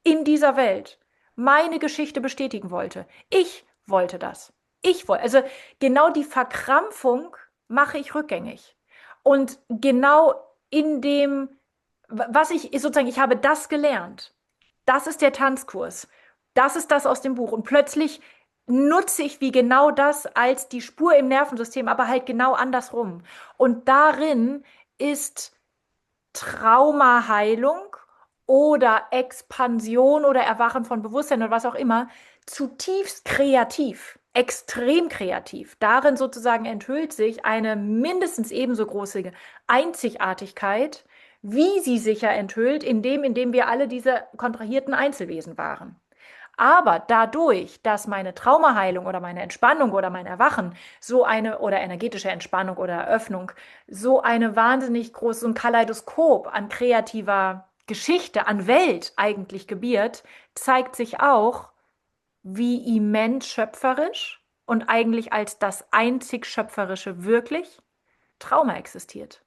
in dieser Welt meine Geschichte bestätigen wollte. Ich wollte das. Ich wollte, also genau die Verkrampfung mache ich rückgängig. Und genau in dem, was ich sozusagen, ich habe das gelernt. Das ist der Tanzkurs. Das ist das aus dem Buch. Und plötzlich nutze ich wie genau das als die Spur im Nervensystem, aber halt genau andersrum. Und darin ist Traumaheilung oder Expansion oder Erwachen von Bewusstsein oder was auch immer zutiefst kreativ, extrem kreativ. Darin sozusagen enthüllt sich eine mindestens ebenso große Einzigartigkeit, wie sie sich ja enthüllt, indem wir alle diese kontrahierten Einzelwesen waren. Aber dadurch, dass meine Traumaheilung oder meine Entspannung oder mein Erwachen so eine oder energetische Entspannung oder Eröffnung so eine wahnsinnig große, so ein Kaleidoskop an kreativer Geschichte, an Welt eigentlich gebiert, zeigt sich auch, wie immens schöpferisch und eigentlich als das einzig Schöpferische wirklich Trauma existiert.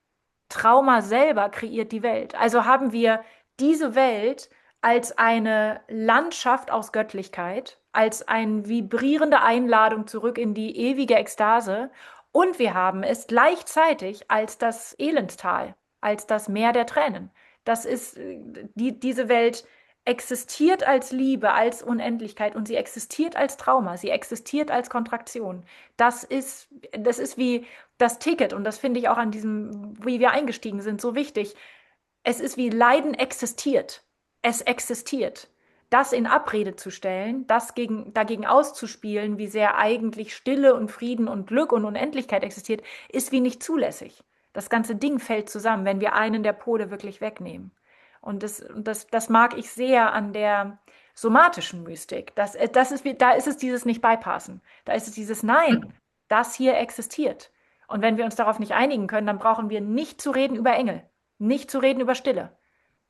Trauma selber kreiert die Welt. Also haben wir diese Welt als eine Landschaft aus Göttlichkeit, als eine vibrierende Einladung zurück in die ewige Ekstase und wir haben es gleichzeitig als das Elendtal, als das Meer der Tränen. Das ist, diese Welt existiert als Liebe, als Unendlichkeit und sie existiert als Trauma, sie existiert als Kontraktion. Das ist wie das Ticket, und das finde ich auch an diesem, wie wir eingestiegen sind, so wichtig. Es ist wie Leiden existiert. Es existiert. Das in Abrede zu stellen, dagegen auszuspielen, wie sehr eigentlich Stille und Frieden und Glück und Unendlichkeit existiert, ist wie nicht zulässig. Das ganze Ding fällt zusammen, wenn wir einen der Pole wirklich wegnehmen. Und das mag ich sehr an der somatischen Mystik. Da ist es dieses nicht bypassen. Da ist es dieses Nein, das hier existiert. Und wenn wir uns darauf nicht einigen können, dann brauchen wir nicht zu reden über Engel, nicht zu reden über Stille.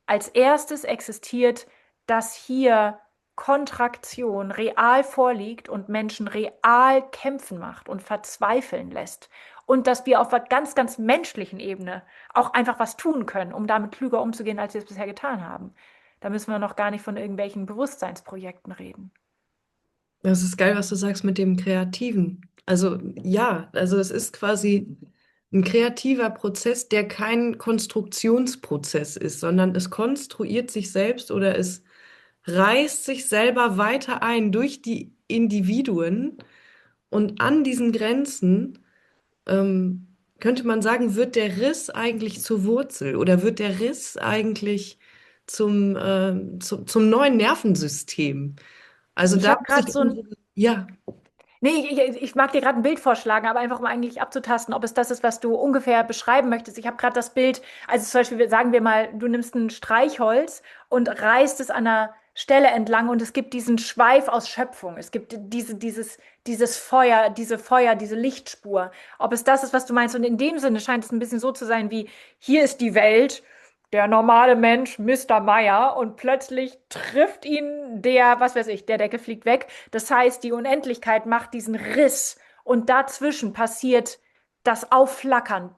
Als erstes existiert, dass hier Kontraktion real vorliegt und Menschen real kämpfen macht und verzweifeln lässt. Und dass wir auf einer ganz, ganz menschlichen Ebene auch einfach was tun können, um damit klüger umzugehen, als wir es bisher getan haben. Da müssen wir noch gar nicht von irgendwelchen Bewusstseinsprojekten reden. Das ist geil, was du sagst mit dem Kreativen. Also ja, also es ist quasi ein kreativer Prozess, der kein Konstruktionsprozess ist, sondern es konstruiert sich selbst oder es reißt sich selber weiter ein durch die Individuen und an diesen Grenzen könnte man sagen, wird der Riss eigentlich zur Wurzel oder wird der Riss eigentlich zum neuen Nervensystem? Also Ich da habe muss gerade ich so ein unsere, ja. Nee, ich mag dir gerade ein Bild vorschlagen, aber einfach um eigentlich abzutasten, ob es das ist, was du ungefähr beschreiben möchtest. Ich habe gerade das Bild, also zum Beispiel sagen wir mal, du nimmst ein Streichholz und reißt es an einer Stelle entlang und es gibt diesen Schweif aus Schöpfung. Es gibt dieses Feuer, diese Lichtspur. Ob es das ist, was du meinst. Und in dem Sinne scheint es ein bisschen so zu sein wie, hier ist die Welt, der normale Mensch, Mister Meyer, und plötzlich trifft ihn der, was weiß ich, der Deckel fliegt weg. Das heißt, die Unendlichkeit macht diesen Riss und dazwischen passiert das Aufflackern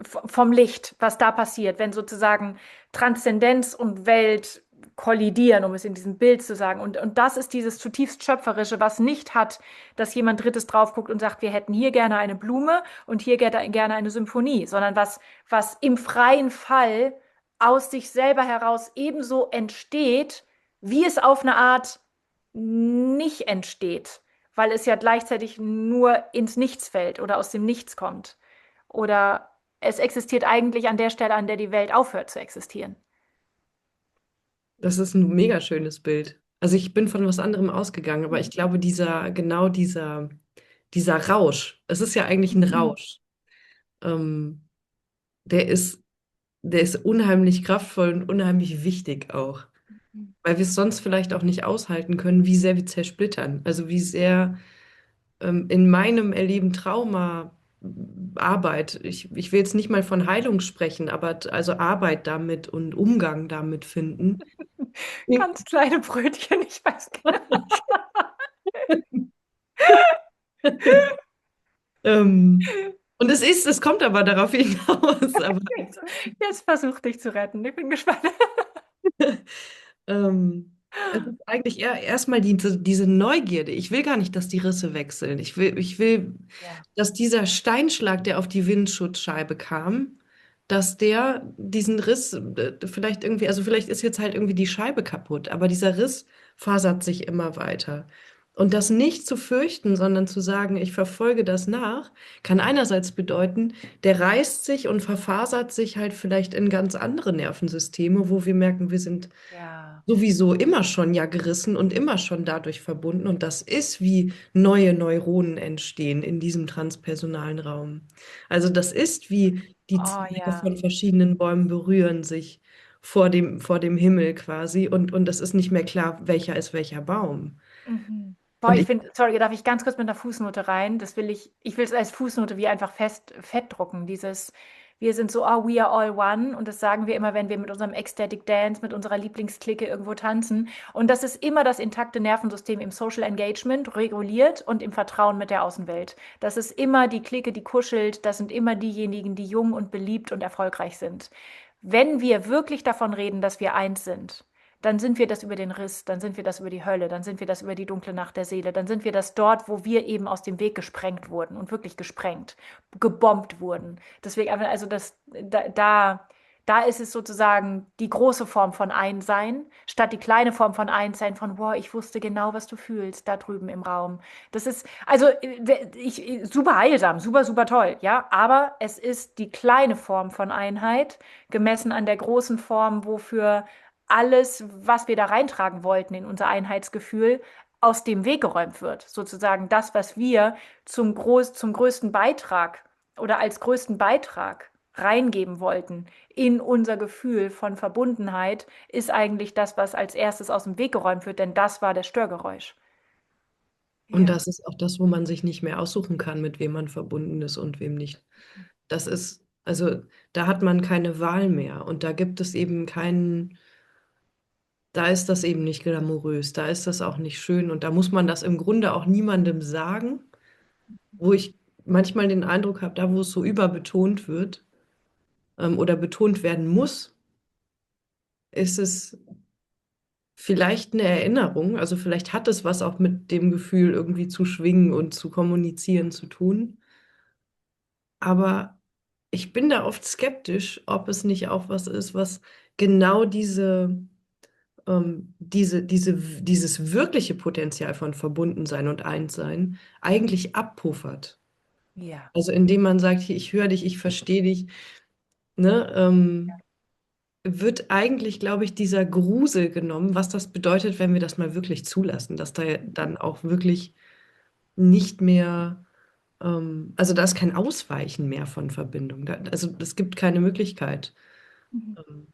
vom Licht, was da passiert, wenn sozusagen Transzendenz und Welt kollidieren, um es in diesem Bild zu sagen. Und das ist dieses zutiefst Schöpferische, was nicht hat, dass jemand Drittes drauf guckt und sagt, wir hätten hier gerne eine Blume und hier gerne eine Symphonie, sondern was im freien Fall aus sich selber heraus ebenso entsteht, wie es auf eine Art nicht entsteht, weil es ja gleichzeitig nur ins Nichts fällt oder aus dem Nichts kommt. Oder es existiert eigentlich an der Stelle, an der die Welt aufhört zu existieren. Das ist ein mega schönes Bild. Also ich bin von was anderem ausgegangen, aber ich glaube, dieser Rausch, es ist ja eigentlich ein Rausch, ähm, der ist, der ist unheimlich kraftvoll und unheimlich wichtig auch. weil wir es sonst vielleicht auch nicht aushalten können, wie sehr wir zersplittern. Also wie sehr in meinem Erleben Trauma, Arbeit, ich will jetzt nicht mal von Heilung sprechen, aber also Arbeit damit und Umgang damit finden. Ganz kleine Brötchen, ich weiß genau. Und es kommt aber darauf hinaus, aber Jetzt versuch dich zu retten. Ich bin gespannt. es ist eigentlich eher erstmal diese Neugierde. Ich will gar nicht, dass die Risse wechseln. Ich will, Ja. dass dieser Steinschlag, der auf die Windschutzscheibe kam, dass der diesen Riss vielleicht irgendwie, also vielleicht ist jetzt halt irgendwie die Scheibe kaputt, aber dieser Riss fasert sich immer weiter. Und das nicht zu fürchten, sondern zu sagen, ich verfolge das nach, kann einerseits bedeuten, der reißt sich und verfasert sich halt vielleicht in ganz andere Nervensysteme, wo wir merken, wir sind Ja. sowieso immer schon ja gerissen und immer schon dadurch verbunden. Und das ist, wie neue Neuronen entstehen in diesem transpersonalen Raum. Also das ist, wie die Oh Zweige ja. von verschiedenen Bäumen berühren sich vor dem Himmel quasi. Und das ist nicht mehr klar, welcher ist welcher Baum. Mhm. Boah, Und ich ich, finde, sorry, darf ich ganz kurz mit einer Fußnote rein? Ich will es als Fußnote wie einfach fett drucken. Wir sind so, oh, we are all one. Und das sagen wir immer, wenn wir mit unserem Ecstatic Dance, mit unserer Lieblingsklicke irgendwo tanzen. Und das ist immer das intakte Nervensystem im Social Engagement, reguliert und im Vertrauen mit der Außenwelt. Das ist immer die Clique, die kuschelt. Das sind immer diejenigen, die jung und beliebt und erfolgreich sind. Wenn wir wirklich davon reden, dass wir eins sind, dann sind wir das über den Riss, dann sind wir das über die Hölle, dann sind wir das über die dunkle Nacht der Seele, dann sind wir das dort, wo wir eben aus dem Weg gesprengt wurden und wirklich gesprengt, gebombt wurden. Deswegen, also da ist es sozusagen die große Form von Einssein, statt die kleine Form von Einssein von, boah, ich wusste genau, was du fühlst, da drüben im Raum. Das ist, also super heilsam, super, super toll, ja, aber es ist die kleine Form von Einheit, gemessen an der großen Form, wofür alles, was wir da reintragen wollten in unser Einheitsgefühl, aus dem Weg geräumt wird. Sozusagen das, was wir zum größten Beitrag oder als größten Beitrag reingeben wollten in unser Gefühl von Verbundenheit, ist eigentlich das, was als erstes aus dem Weg geräumt wird, denn das war das Störgeräusch. und Ja. das ist auch das, wo man sich nicht mehr aussuchen kann, mit wem man verbunden ist und wem nicht. Das ist, also da hat man keine Wahl mehr. Und da gibt es eben keinen. Da ist das eben nicht glamourös, da ist das auch nicht schön und da muss man das im Grunde auch niemandem sagen, wo ich manchmal den Eindruck habe, da wo es so überbetont wird oder betont werden muss, ist es vielleicht eine Erinnerung, also vielleicht hat es was auch mit dem Gefühl irgendwie zu schwingen und zu kommunizieren zu tun, aber ich bin da oft skeptisch, ob es nicht auch was ist, was genau dieses wirkliche Potenzial von Verbundensein und Einssein eigentlich abpuffert. Ja. Also indem man sagt, hier, ich höre dich, ich verstehe dich, ne, wird eigentlich, glaube ich, dieser Grusel genommen, was das bedeutet, wenn wir das mal wirklich zulassen, dass da dann auch wirklich nicht mehr, also da ist kein Ausweichen mehr von Verbindung. Also es gibt keine Möglichkeit. Mhm. Ähm,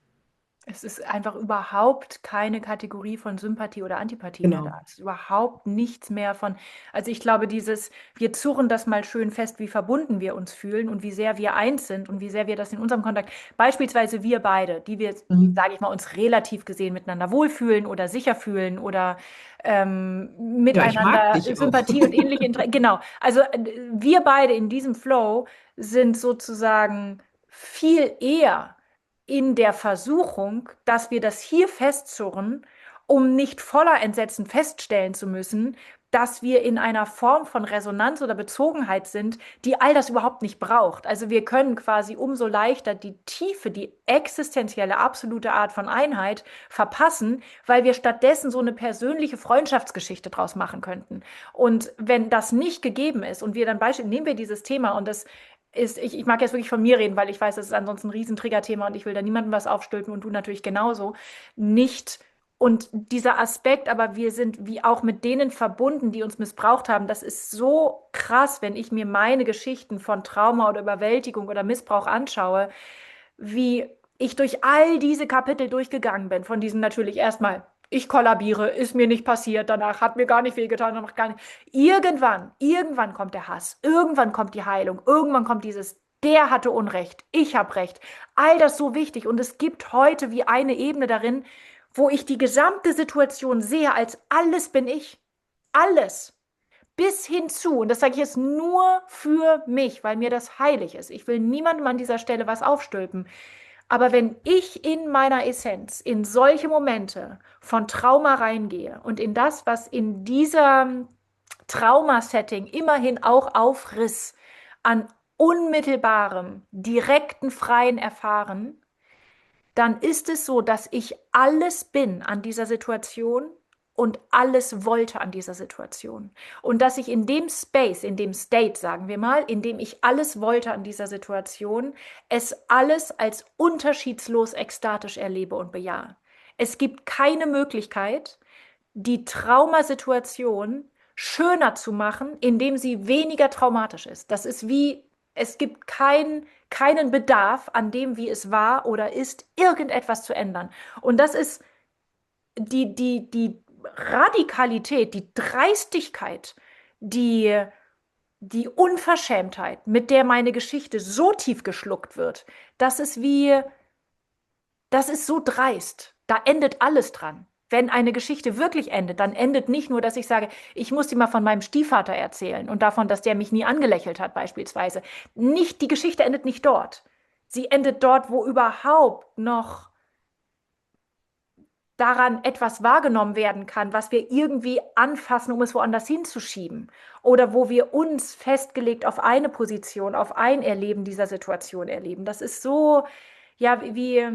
Es ist einfach überhaupt keine Kategorie von Sympathie oder Antipathie mehr da. genau. Es ist überhaupt nichts mehr von, also ich glaube, wir zurren das mal schön fest, wie verbunden wir uns fühlen und wie sehr wir eins sind und wie sehr wir das in unserem Kontakt, beispielsweise wir beide, die wir, Mhm. sage ich mal, uns relativ gesehen miteinander wohlfühlen oder sicher fühlen oder Ja, ich mag miteinander dich auch. Sympathie und ähnliche Interessen, genau. Also wir beide in diesem Flow sind sozusagen viel eher in der Versuchung, dass wir das hier festzurren, um nicht voller Entsetzen feststellen zu müssen, dass wir in einer Form von Resonanz oder Bezogenheit sind, die all das überhaupt nicht braucht. Also wir können quasi umso leichter die Tiefe, die existenzielle, absolute Art von Einheit verpassen, weil wir stattdessen so eine persönliche Freundschaftsgeschichte draus machen könnten. Und wenn das nicht gegeben ist und wir dann beispielsweise, nehmen wir dieses Thema und das ich mag jetzt wirklich von mir reden, weil ich weiß, das ist ansonsten ein Riesentriggerthema und ich will da niemandem was aufstülpen und du natürlich genauso. Nicht. Und dieser Aspekt, aber wir sind wie auch mit denen verbunden, die uns missbraucht haben. Das ist so krass, wenn ich mir meine Geschichten von Trauma oder Überwältigung oder Missbrauch anschaue, wie ich durch all diese Kapitel durchgegangen bin. Von diesen natürlich erstmal ich kollabiere, ist mir nicht passiert, danach hat mir gar nicht wehgetan, danach gar nicht. Irgendwann kommt der Hass, irgendwann kommt die Heilung, irgendwann kommt dieses, der hatte Unrecht, ich habe Recht. All das so wichtig und es gibt heute wie eine Ebene darin, wo ich die gesamte Situation sehe als alles bin ich. Alles. Bis hinzu, und das sage ich jetzt nur für mich, weil mir das heilig ist. Ich will niemandem an dieser Stelle was aufstülpen. Aber wenn ich in meiner Essenz in solche Momente von Trauma reingehe und in das, was in dieser Traumasetting immerhin auch aufriss an unmittelbarem, direkten, freien Erfahren, dann ist es so, dass ich alles bin an dieser Situation und alles wollte an dieser Situation. Und dass ich in dem Space, in dem State, sagen wir mal, in dem ich alles wollte an dieser Situation, es alles als unterschiedslos ekstatisch erlebe und bejahe. Es gibt keine Möglichkeit, die Traumasituation schöner zu machen, indem sie weniger traumatisch ist. Das ist wie, es gibt keinen Bedarf an dem, wie es war oder ist, irgendetwas zu ändern. Und das ist die Radikalität, die Dreistigkeit, die Unverschämtheit, mit der meine Geschichte so tief geschluckt wird, das ist wie, das ist so dreist. Da endet alles dran. Wenn eine Geschichte wirklich endet, dann endet nicht nur, dass ich sage, ich muss dir mal von meinem Stiefvater erzählen und davon, dass der mich nie angelächelt hat, beispielsweise. Nicht, die Geschichte endet nicht dort. Sie endet dort, wo überhaupt noch daran etwas wahrgenommen werden kann, was wir irgendwie anfassen, um es woanders hinzuschieben. Oder wo wir uns festgelegt auf eine Position, auf ein Erleben dieser Situation erleben. Das ist so, ja, wie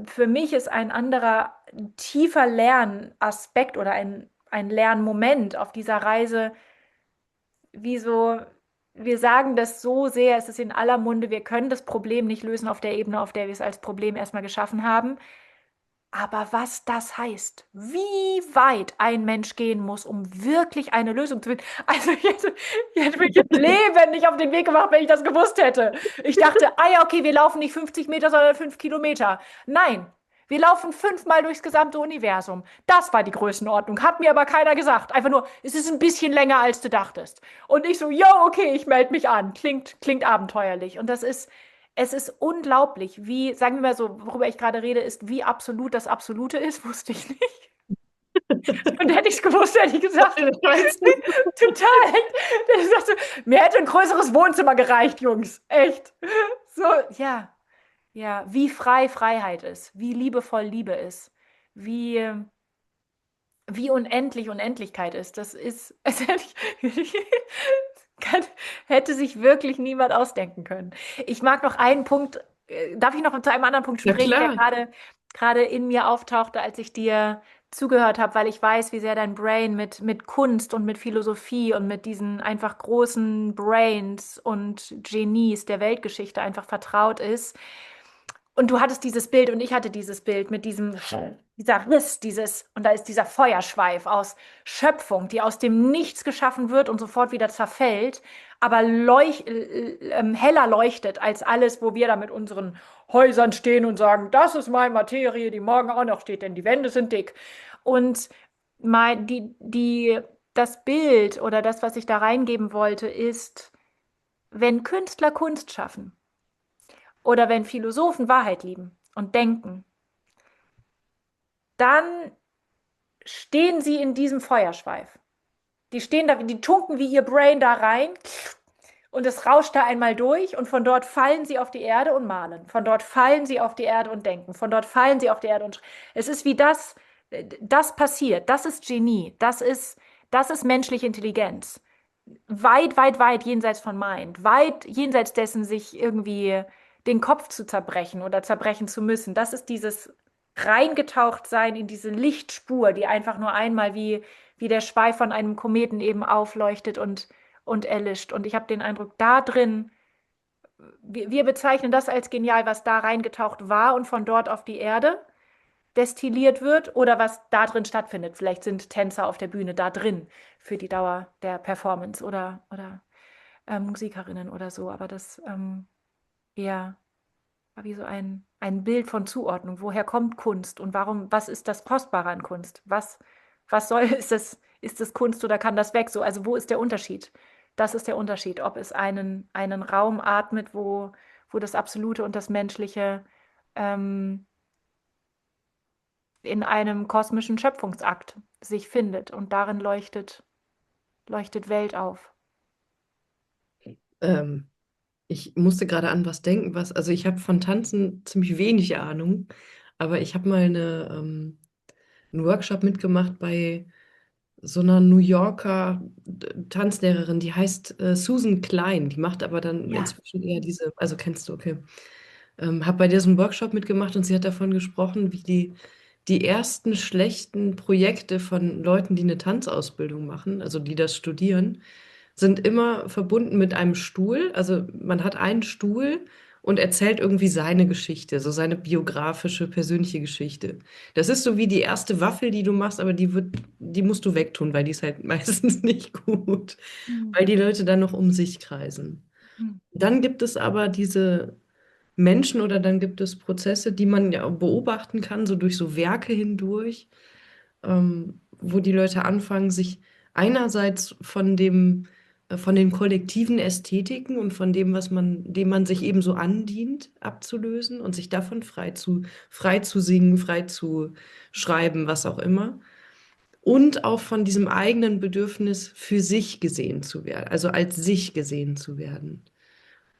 für mich ist ein anderer tiefer Lernaspekt oder ein Lernmoment auf dieser Reise, wie so, wir sagen das so sehr, es ist in aller Munde, wir können das Problem nicht lösen auf der Ebene, auf der wir es als Problem erstmal geschaffen haben. Aber was das heißt, wie weit ein Mensch gehen muss, um wirklich eine Lösung zu finden. Also ich hätte mich im Leben nicht auf den Weg gemacht, wenn ich das gewusst hätte. Ich dachte, ah ja, okay, wir laufen nicht 50 Meter, sondern 5 Kilometer. Nein, wir laufen 5-mal durchs gesamte Universum. Das war die Größenordnung. Hat mir aber keiner gesagt. Einfach nur, es ist ein bisschen länger, als du dachtest. Und ich so, jo, okay, ich melde mich an. Klingt abenteuerlich. Und es ist unglaublich, wie, sagen wir mal so, worüber ich gerade rede, ist, wie absolut das Absolute ist, wusste ich nicht. Und hätte ich es gewusst, hätte ich gesagt, total. Ich dachte, mir hätte ein größeres Wohnzimmer gereicht, Jungs. Echt. So, ja, ja, wie frei Freiheit ist, wie liebevoll Liebe ist, wie, wie unendlich Unendlichkeit ist. Das ist, es kann, hätte sich wirklich niemand ausdenken können. Ich mag noch einen Punkt, darf ich noch zu einem anderen Punkt Ja, springen, der klar. gerade in mir auftauchte, als ich dir zugehört habe, weil ich weiß, wie sehr dein Brain mit Kunst und mit Philosophie und mit diesen einfach großen Brains und Genies der Weltgeschichte einfach vertraut ist. Und du hattest dieses Bild und ich hatte dieses Bild mit dieser Riss, und da ist dieser Feuerschweif aus Schöpfung, die aus dem Nichts geschaffen wird und sofort wieder zerfällt, aber heller leuchtet als alles, wo wir da mit unseren Häusern stehen und sagen, das ist meine Materie, die morgen auch noch steht, denn die Wände sind dick. Und das Bild oder das, was ich da reingeben wollte, ist, wenn Künstler Kunst schaffen, oder wenn Philosophen Wahrheit lieben und denken, dann stehen sie in diesem Feuerschweif. Die stehen da, die tunken wie ihr Brain da rein und es rauscht da einmal durch und von dort fallen sie auf die Erde und malen. Von dort fallen sie auf die Erde und denken. Von dort fallen sie auf die Erde und es ist wie das passiert. Das ist Genie. Das ist menschliche Intelligenz. Weit, weit, weit jenseits von Mind. Weit jenseits dessen, sich irgendwie den Kopf zu zerbrechen oder zerbrechen zu müssen. Das ist dieses reingetaucht sein in diese Lichtspur, die einfach nur einmal wie der Schweif von einem Kometen eben aufleuchtet und erlischt. Und ich habe den Eindruck, da drin, wir bezeichnen das als genial, was da reingetaucht war und von dort auf die Erde destilliert wird oder was da drin stattfindet. Vielleicht sind Tänzer auf der Bühne da drin für die Dauer der Performance oder Musikerinnen oder so. Aber ja. wie so ein Bild von Zuordnung. Woher kommt Kunst und warum, was ist das Kostbare an Kunst? Was soll, ist das Kunst oder kann das weg? So, also wo ist der Unterschied? Das ist der Unterschied, ob es einen Raum atmet, wo das Absolute und das Menschliche ähm, in einem kosmischen Schöpfungsakt sich findet und darin leuchtet Welt auf. Ähm, Ich musste gerade an was denken, also ich habe von Tanzen ziemlich wenig Ahnung, aber ich habe mal einen Workshop mitgemacht bei so einer New Yorker Tanzlehrerin, die heißt Susan Klein, die macht aber dann Ja. inzwischen eher diese, also kennst du, okay. Habe bei diesem Workshop mitgemacht und sie hat davon gesprochen, wie die ersten schlechten Projekte von Leuten, die eine Tanzausbildung machen, also die das studieren, sind immer verbunden mit einem Stuhl. Also man hat einen Stuhl und erzählt irgendwie seine Geschichte, so seine biografische, persönliche Geschichte. Das ist so wie die erste Waffel, die du machst, aber die musst du wegtun, weil die ist halt meistens nicht gut, Mhm. weil die Leute dann noch um sich kreisen. Mhm. Dann gibt es aber diese Menschen oder dann gibt es Prozesse, die man ja auch beobachten kann, so durch so Werke hindurch, wo die Leute anfangen, sich einerseits von den kollektiven Ästhetiken und von dem, dem man sich eben so andient, abzulösen und sich davon frei zu singen, frei zu schreiben, was auch immer. Und auch von diesem eigenen Bedürfnis, für sich gesehen zu werden, also als sich gesehen zu werden.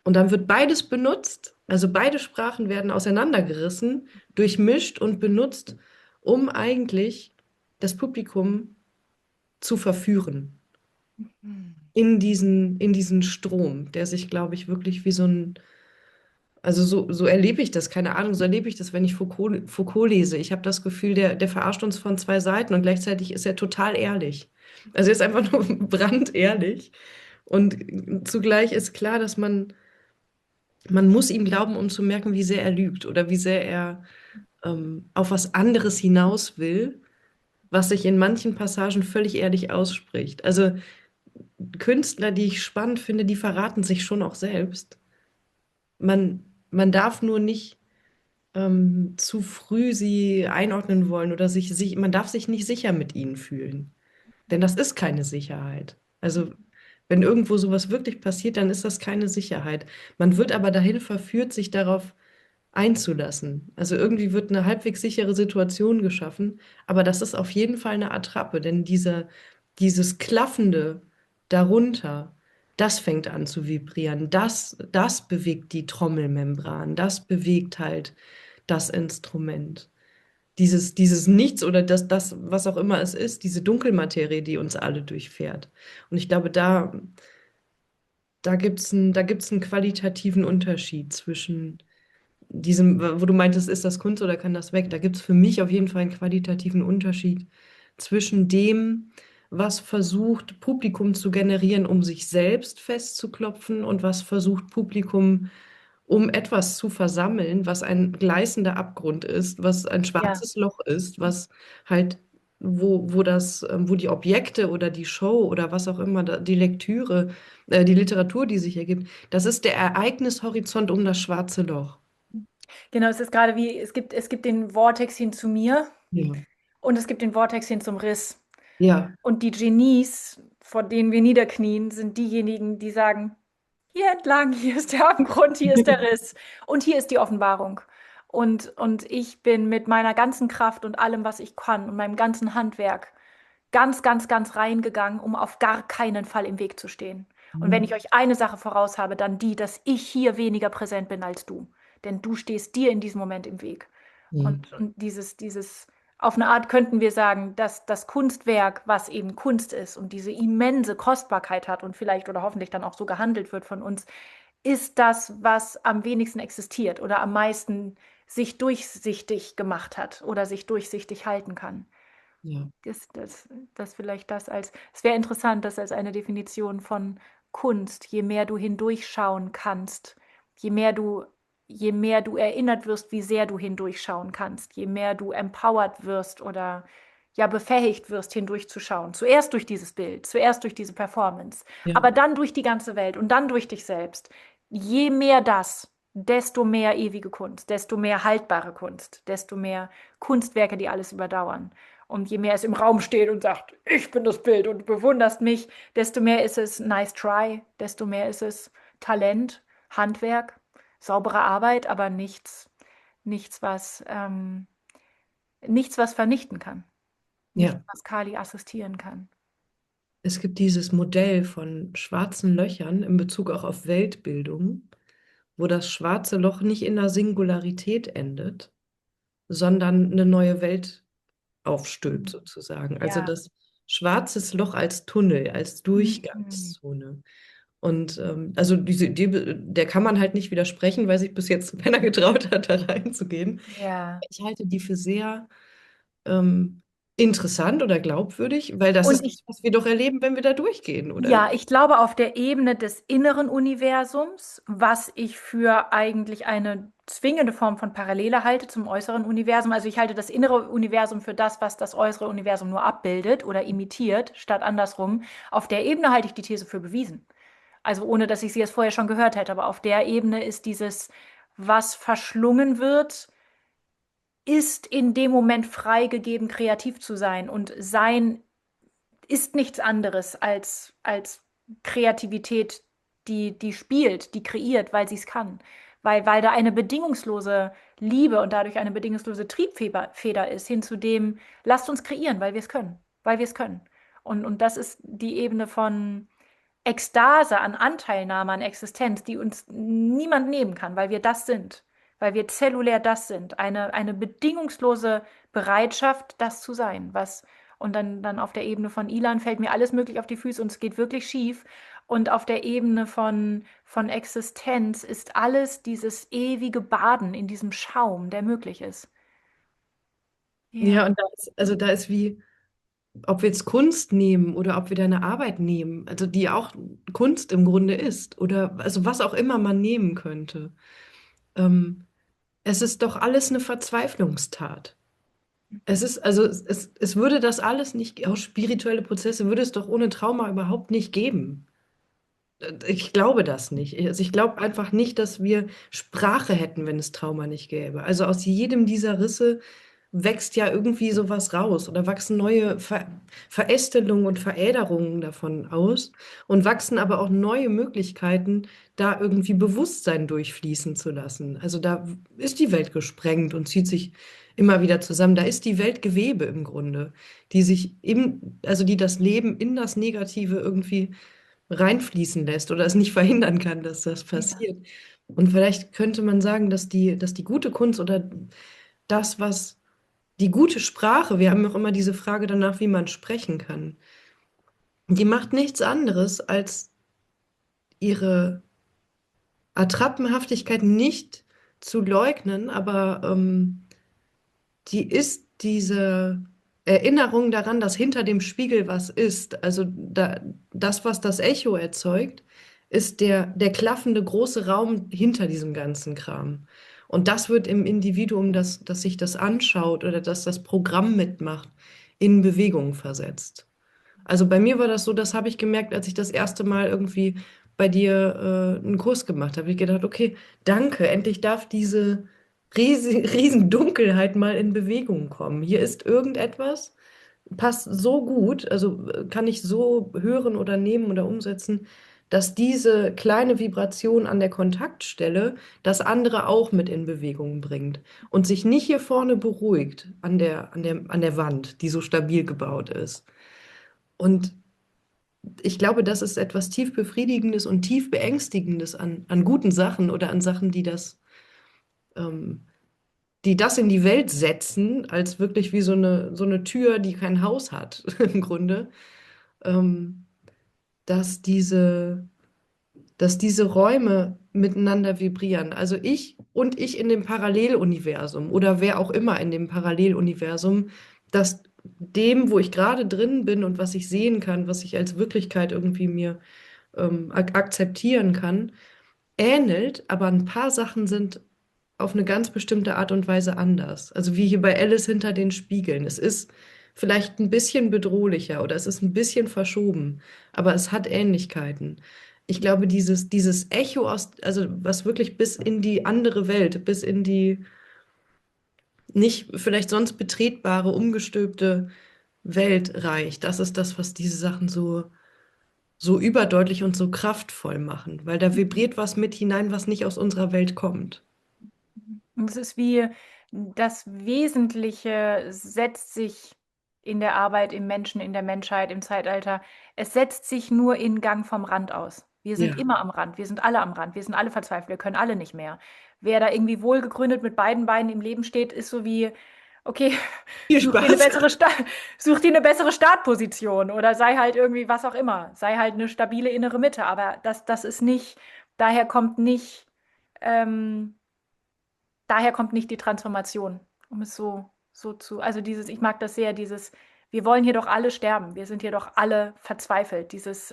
Und dann wird beides benutzt, also beide Sprachen werden auseinandergerissen, durchmischt und benutzt, um eigentlich das Publikum zu verführen Mhm. in diesen Strom, der sich, glaube ich, wirklich wie so ein, also so erlebe ich das, keine Ahnung, so erlebe ich das, wenn ich Foucault lese. Ich habe das Gefühl, der verarscht uns von zwei Seiten und gleichzeitig ist er total ehrlich. Also er ist einfach nur brandehrlich. Und zugleich ist klar, dass man muss ihm glauben, um zu merken, wie sehr er lügt oder wie sehr er auf was anderes hinaus will, was sich in manchen Passagen völlig ehrlich ausspricht. Also Künstler, die ich spannend finde, die verraten sich schon auch selbst. Man darf nur nicht zu früh sie einordnen wollen oder man darf sich nicht sicher mit ihnen fühlen. Denn das ist keine Sicherheit. Also, wenn irgendwo sowas wirklich passiert, dann ist das keine Sicherheit. Man wird aber dahin verführt, sich darauf einzulassen. Also irgendwie wird eine halbwegs sichere Situation geschaffen, aber das ist auf jeden Fall eine Attrappe, denn dieses Klaffende darunter, das fängt an zu vibrieren, das bewegt die Trommelmembran, das bewegt halt das Instrument. Dieses Nichts oder was auch immer es ist, diese Dunkelmaterie, die uns alle durchfährt. Und ich glaube, da gibt's einen qualitativen Unterschied zwischen diesem, wo du meintest, ist das Kunst oder kann das weg? Da gibt es für mich auf jeden Fall einen qualitativen Unterschied zwischen dem, was versucht, Publikum zu generieren, um sich selbst festzuklopfen und was versucht, Publikum, um etwas zu versammeln, was ein gleißender Abgrund ist, was ein Ja. schwarzes Loch ist, was halt, wo die Objekte oder die Show oder was auch immer, die Lektüre, die Literatur, die sich ergibt, das ist der Ereignishorizont um das schwarze Loch. Genau, es ist gerade wie, es gibt den Vortex hin zu mir Ja, und es gibt den Vortex hin zum Riss. ja, Und die Genies, vor denen wir niederknien, sind diejenigen, die sagen, hier entlang, hier ist der Abgrund, hier ist der Riss und hier ist die Offenbarung. Und ich bin mit meiner ganzen Kraft und allem, was ich kann und meinem ganzen Handwerk ganz reingegangen, um auf gar keinen Fall im Weg zu stehen. Und wenn Mhm. ich euch eine Sache voraus habe, dann die, dass ich hier weniger präsent bin als du. Denn du stehst dir in diesem Moment im Weg. Mhm. Und auf eine Art könnten wir sagen, dass das Kunstwerk, was eben Kunst ist und diese immense Kostbarkeit hat und vielleicht oder hoffentlich dann auch so gehandelt wird von uns, ist das, was am wenigsten existiert oder am meisten sich durchsichtig gemacht hat oder sich durchsichtig halten kann. Ja, Ist das vielleicht das als, es wäre interessant, das als eine Definition von Kunst, je mehr du hindurchschauen kannst, je mehr du, je mehr du erinnert wirst, wie sehr du hindurchschauen kannst, je mehr du empowered wirst oder ja befähigt wirst, hindurchzuschauen. Zuerst durch dieses Bild, zuerst durch diese Performance, ja, aber dann durch die ganze Welt und dann durch dich selbst. Je mehr das, desto mehr ewige Kunst, desto mehr haltbare Kunst, desto mehr Kunstwerke, die alles überdauern. Und je mehr es im Raum steht und sagt, ich bin das Bild und du bewunderst mich, desto mehr ist es nice try, desto mehr ist es Talent, Handwerk, saubere Arbeit, aber nichts, nichts, was vernichten kann, nichts, Ja, was Kali assistieren kann. es gibt dieses Modell von schwarzen Löchern in Bezug auch auf Weltbildung, wo das schwarze Loch nicht in der Singularität endet, sondern eine neue Welt aufstülpt Mhm. sozusagen. Also Ja. das schwarzes Loch als Tunnel, als Mhm. Durchgangszone. Und also diese Idee, der kann man halt nicht widersprechen, weil sich bis jetzt keiner getraut hat, da reinzugehen. Ja. Ich halte die für sehr ähm, interessant oder glaubwürdig, weil das Und ist das, was wir doch erleben, wenn wir da durchgehen, oder? ja, ich glaube auf der Ebene des inneren Universums, was ich für eigentlich eine zwingende Form von Parallele halte zum äußeren Universum. Also ich halte das innere Universum für das, was das äußere Universum nur abbildet oder imitiert, statt andersrum. Auf der Ebene halte ich die These für bewiesen. Also ohne, dass ich sie jetzt vorher schon gehört hätte. Aber auf der Ebene ist dieses, was verschlungen wird, ist in dem Moment freigegeben, kreativ zu sein. Und sein ist nichts anderes als Kreativität, die spielt, die kreiert, weil sie es kann. Weil da eine bedingungslose Liebe und dadurch eine bedingungslose Triebfeder ist, hin zu dem, lasst uns kreieren, weil wir es können. Weil wir es können. Und das ist die Ebene von Ekstase an Anteilnahme an Existenz, die uns niemand nehmen kann, weil wir das sind. Weil wir zellulär das sind. Eine bedingungslose Bereitschaft, das zu sein. Und dann auf der Ebene von Ilan fällt mir alles möglich auf die Füße und es geht wirklich schief. Und auf der Ebene von Existenz ist alles dieses ewige Baden in diesem Schaum, der möglich ist. Ja, Ja, und also da ist wie, ob wir jetzt Kunst nehmen oder ob wir deine Arbeit nehmen, also die auch Kunst im Grunde ist, oder also was auch immer man nehmen könnte. Ähm, Es ist doch alles eine Verzweiflungstat. Es ist, also es würde das alles nicht, auch spirituelle Prozesse würde es doch ohne Trauma überhaupt nicht geben. Ich glaube das nicht. Also ich glaube einfach nicht, dass wir Sprache hätten, wenn es Trauma nicht gäbe. Also aus jedem dieser Risse wächst ja irgendwie sowas raus oder wachsen neue Verästelungen und Veräderungen davon aus und wachsen aber auch neue Möglichkeiten, da irgendwie Bewusstsein durchfließen zu lassen. Also da ist die Welt gesprengt und zieht sich immer wieder zusammen. Da ist die Welt Gewebe im Grunde, die sich also die das Leben in das Negative irgendwie reinfließen lässt oder es nicht verhindern kann, dass das ja, passiert. Und vielleicht könnte man sagen, dass die gute Kunst oder das, was die gute Sprache, wir haben auch immer diese Frage danach, wie man sprechen kann, die macht nichts anderes, als ihre Attrappenhaftigkeit nicht zu leugnen, aber die ist diese Erinnerung daran, dass hinter dem Spiegel was ist. Also das, was das Echo erzeugt, ist der klaffende große Raum hinter diesem ganzen Kram. Und das wird im Individuum, das sich das anschaut oder das das Programm mitmacht, in Bewegung versetzt. Also bei mir war das so, das habe ich gemerkt, als ich das erste Mal irgendwie bei dir einen Kurs gemacht habe. Ich gedacht, okay, danke, endlich darf diese riesen Dunkelheit mal in Bewegung kommen. Hier ist irgendetwas, passt so gut, also kann ich so hören oder nehmen oder umsetzen, dass diese kleine Vibration an der Kontaktstelle das andere auch mit in Bewegung bringt und sich nicht hier vorne beruhigt an der Wand, die so stabil gebaut ist. Und ich glaube, das ist etwas tief Befriedigendes und tief Beängstigendes an guten Sachen oder an Sachen, ähm, die das in die Welt setzen, als wirklich wie so eine Tür, die kein Haus hat, im Grunde, ähm, dass dass diese Räume miteinander vibrieren. Also ich und ich in dem Paralleluniversum oder wer auch immer in dem Paralleluniversum, dass dem, wo ich gerade drin bin und was ich sehen kann, was ich als Wirklichkeit irgendwie mir akzeptieren kann, ähnelt, aber ein paar Sachen sind auf eine ganz bestimmte Art und Weise anders. Also wie hier bei Alice hinter den Spiegeln. Es ist vielleicht ein bisschen bedrohlicher oder es ist ein bisschen verschoben, aber es hat Ähnlichkeiten. ich glaube, dieses Echo aus, also was wirklich bis in die andere Welt, bis in die nicht vielleicht sonst betretbare, umgestülpte Welt reicht, das ist das, was diese Sachen so überdeutlich und so kraftvoll machen, weil da vibriert was mit hinein, was nicht aus unserer Welt kommt. Und es ist wie das Wesentliche setzt sich in der Arbeit, im Menschen, in der Menschheit, im Zeitalter. Es setzt sich nur in Gang vom Rand aus. Wir sind Ja, immer am Rand. Wir sind alle am Rand. Wir sind alle verzweifelt. Wir können alle nicht mehr. Wer da irgendwie wohlgegründet mit beiden Beinen im Leben steht, ist so wie, okay, viel such dir eine Spaß. bessere such dir eine bessere Startposition oder sei halt irgendwie was auch immer. Sei halt eine stabile innere Mitte. Aber das ist nicht, daher kommt nicht, ähm, daher kommt nicht die Transformation, um es so zu, also dieses, ich mag das sehr, dieses, wir wollen hier doch alle sterben, wir sind hier doch alle verzweifelt. Das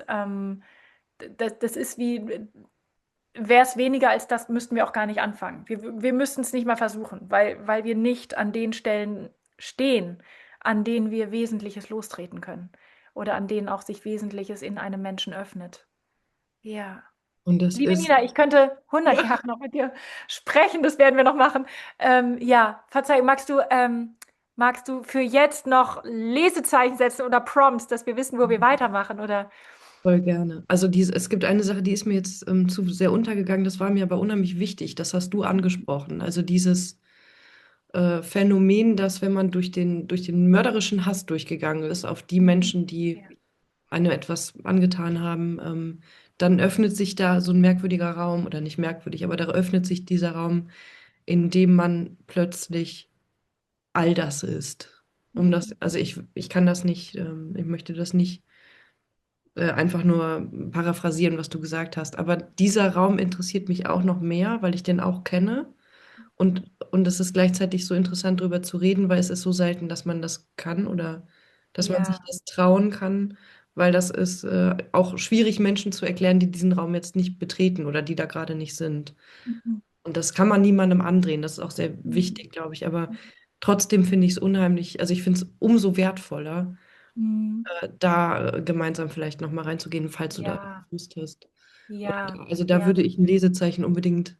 ist wie, wäre es weniger als das, müssten wir auch gar nicht anfangen. Wir müssten es nicht mal versuchen, weil wir nicht an den Stellen stehen, an denen wir Wesentliches lostreten können oder an denen auch sich Wesentliches in einem Menschen öffnet. Ja. Und das Liebe ist, Nina, ich könnte 100 ja, Jahre noch mit dir sprechen, das werden wir noch machen. Ja, verzeih, magst du für jetzt noch Lesezeichen setzen oder Prompts, dass wir wissen, wo wir weitermachen, oder? voll gerne. Also es gibt eine Sache, die ist mir jetzt zu sehr untergegangen, das war mir aber unheimlich wichtig, das hast du angesprochen. Also dieses Phänomen, dass wenn man durch den mörderischen Hass durchgegangen ist auf die Mhm. Menschen, die Ja. einem etwas angetan haben, dann öffnet sich da so ein merkwürdiger Raum, oder nicht merkwürdig, aber da öffnet sich dieser Raum, in dem man plötzlich all das ist. Mhm. Also ich kann das nicht, ich möchte das nicht einfach nur paraphrasieren, was du gesagt hast, aber dieser Raum interessiert mich auch noch mehr, weil ich den auch kenne. Und es ist gleichzeitig so interessant, darüber zu reden, weil es ist so selten, dass man das kann oder dass man sich Ja. das trauen kann, weil das ist auch schwierig, Menschen zu erklären, die diesen Raum jetzt nicht betreten oder die da gerade nicht sind. Mhm. Und das kann man niemandem andrehen. Das ist auch sehr Mhm. wichtig, glaube ich. Aber trotzdem finde ich es unheimlich, also ich finde es umso wertvoller, Mhm. da gemeinsam vielleicht nochmal reinzugehen, falls du da Ja, Lust hast. ja, Also da würde gerne, ich ein Lesezeichen unbedingt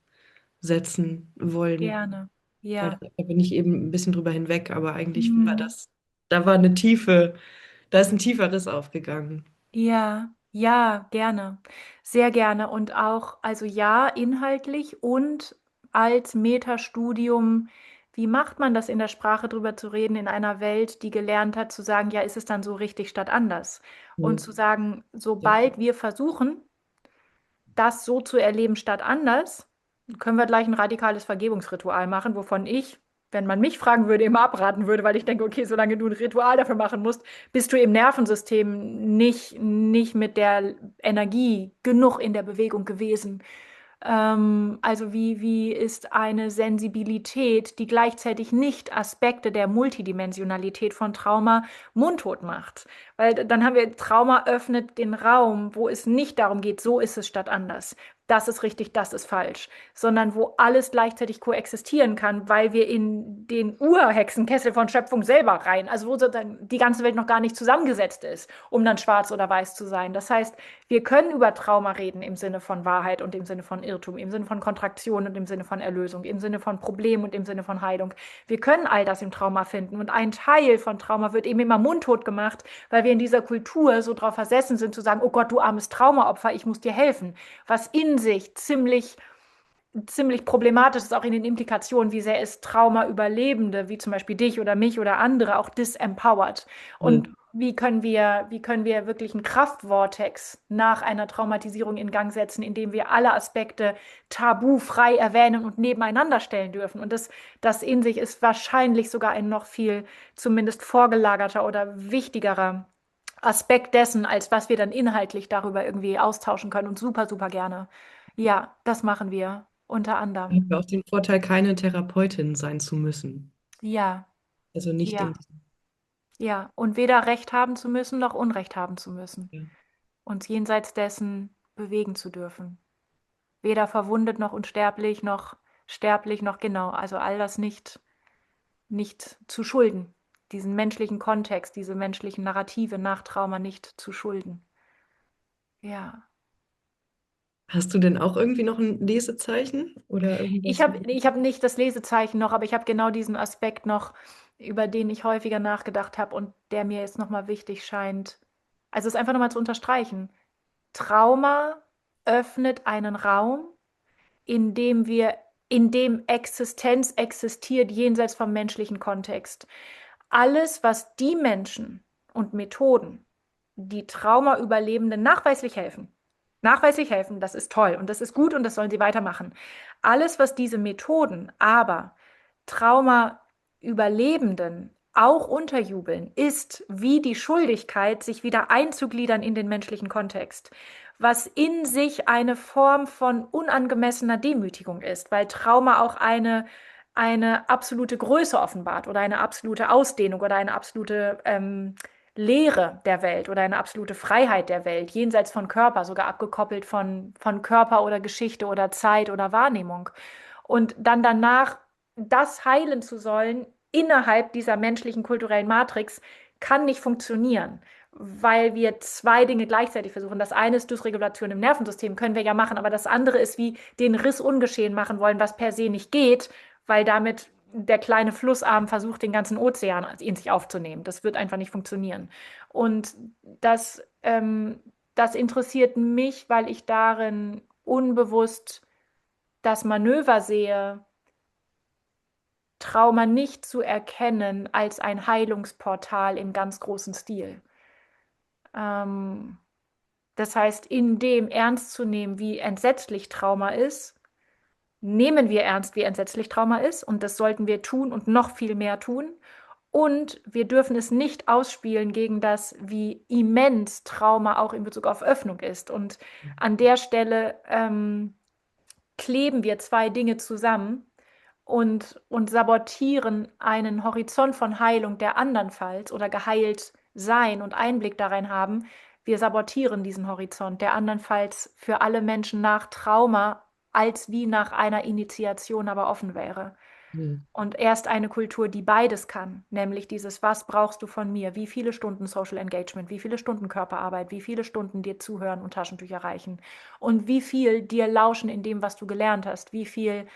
setzen wollen. gerne. Weil Ja. da bin ich eben ein bisschen drüber hinweg, aber eigentlich war Mhm. das, da war eine Tiefe, da ist ein tiefer Riss aufgegangen. Ja, ja, gerne. Sehr gerne. Und auch, also ja, inhaltlich und als Metastudium, wie macht man das in der Sprache drüber zu reden, in einer Welt, die gelernt hat zu sagen, ja, ist es dann so richtig statt anders? Und Mhm. zu sagen, Ja. sobald wir versuchen, das so zu erleben statt anders, können wir gleich ein radikales Vergebungsritual machen, wovon ich, wenn man mich fragen würde, immer abraten würde, weil ich denke, okay, solange du ein Ritual dafür machen musst, bist du im Nervensystem nicht mit der Energie genug in der Bewegung gewesen. Also wie ist eine Sensibilität, die gleichzeitig nicht Aspekte der Multidimensionalität von Trauma mundtot macht? Weil dann haben wir, Trauma öffnet den Raum, wo es nicht darum geht, so ist es statt anders. Das ist richtig, das ist falsch, sondern wo alles gleichzeitig koexistieren kann, weil wir in den Urhexenkessel von Schöpfung selber rein, also wo sozusagen die ganze Welt noch gar nicht zusammengesetzt ist, um dann schwarz oder weiß zu sein. Das heißt, wir können über Trauma reden im Sinne von Wahrheit und im Sinne von Irrtum, im Sinne von Kontraktion und im Sinne von Erlösung, im Sinne von Problem und im Sinne von Heilung. Wir können all das im Trauma finden. Und ein Teil von Trauma wird eben immer mundtot gemacht, weil wir in dieser Kultur so drauf versessen sind, zu sagen, oh Gott, du armes Traumaopfer, ich muss dir helfen. Was in sich ziemlich problematisch ist, auch in den Implikationen, wie sehr es Trauma-Überlebende, wie zum Beispiel dich oder mich oder andere, auch disempowert. Und Voll. wie können wir wirklich einen Kraftvortex nach einer Traumatisierung in Gang setzen, indem wir alle Aspekte tabufrei erwähnen und nebeneinander stellen dürfen. Und das in sich ist wahrscheinlich sogar ein noch viel zumindest vorgelagerter oder wichtigerer Aspekt dessen, als was wir dann inhaltlich darüber irgendwie austauschen können und super, super gerne. Ja, das machen wir unter Ich anderem. habe auch den Vorteil, keine Therapeutin sein zu müssen. Ja, Also nicht ja, in ja. Und weder Recht haben zu müssen, noch Unrecht haben zu müssen. diesem, Uns jenseits dessen bewegen zu dürfen. Weder verwundet noch unsterblich, noch sterblich, noch genau. Also all das nicht zu schulden. Diesen menschlichen Kontext, diese menschlichen Narrative nach Trauma nicht zu schulden. Ja. Hast du denn auch irgendwie noch ein Lesezeichen oder Ich irgendwas? habe ich habe nicht das Lesezeichen noch, aber ich habe genau diesen Aspekt noch, über den ich häufiger nachgedacht habe und der mir jetzt noch mal wichtig scheint. Also, es einfach noch mal zu unterstreichen. Trauma öffnet einen Raum, in dem Existenz existiert jenseits vom menschlichen Kontext. Alles, was die Menschen und Methoden, die Traumaüberlebenden nachweislich helfen, das ist toll und das ist gut und das sollen sie weitermachen. Alles, was diese Methoden aber Traumaüberlebenden auch unterjubeln, ist wie die Schuldigkeit, sich wieder einzugliedern in den menschlichen Kontext, was in sich eine Form von unangemessener Demütigung ist, weil Trauma auch eine absolute Größe offenbart oder eine absolute Ausdehnung oder eine absolute Leere der Welt oder eine absolute Freiheit der Welt, jenseits von Körper, sogar abgekoppelt von Körper oder Geschichte oder Zeit oder Wahrnehmung. Und dann danach das heilen zu sollen innerhalb dieser menschlichen kulturellen Matrix, kann nicht funktionieren, weil wir zwei Dinge gleichzeitig versuchen. Das eine ist Dysregulation im Nervensystem, können wir ja machen, aber das andere ist wie den Riss ungeschehen machen wollen, was per se nicht geht, weil damit der kleine Flussarm versucht, den ganzen Ozean in sich aufzunehmen. Das wird einfach nicht funktionieren. Und das interessiert mich, weil ich darin unbewusst das Manöver sehe, Trauma nicht zu erkennen als ein Heilungsportal im ganz großen Stil. Ähm, Das heißt, in dem ernst zu nehmen, wie entsetzlich Trauma ist, nehmen wir ernst, wie entsetzlich Trauma ist. Und das sollten wir tun und noch viel mehr tun. Und wir dürfen es nicht ausspielen gegen das, wie immens Trauma auch in Bezug auf Öffnung ist. Und an der Stelle kleben wir zwei Dinge zusammen und sabotieren einen Horizont von Heilung, der andernfalls oder geheilt sein und Einblick darin haben. Wir sabotieren diesen Horizont, der andernfalls für alle Menschen nach Trauma als wie nach einer Initiation aber offen wäre. Hm. Und erst eine Kultur, die beides kann, nämlich dieses, was brauchst du von mir? Wie viele Stunden Social Engagement, wie viele Stunden Körperarbeit, wie viele Stunden dir zuhören und Taschentücher reichen? Und wie viel dir lauschen in dem, was du gelernt hast? Wie viel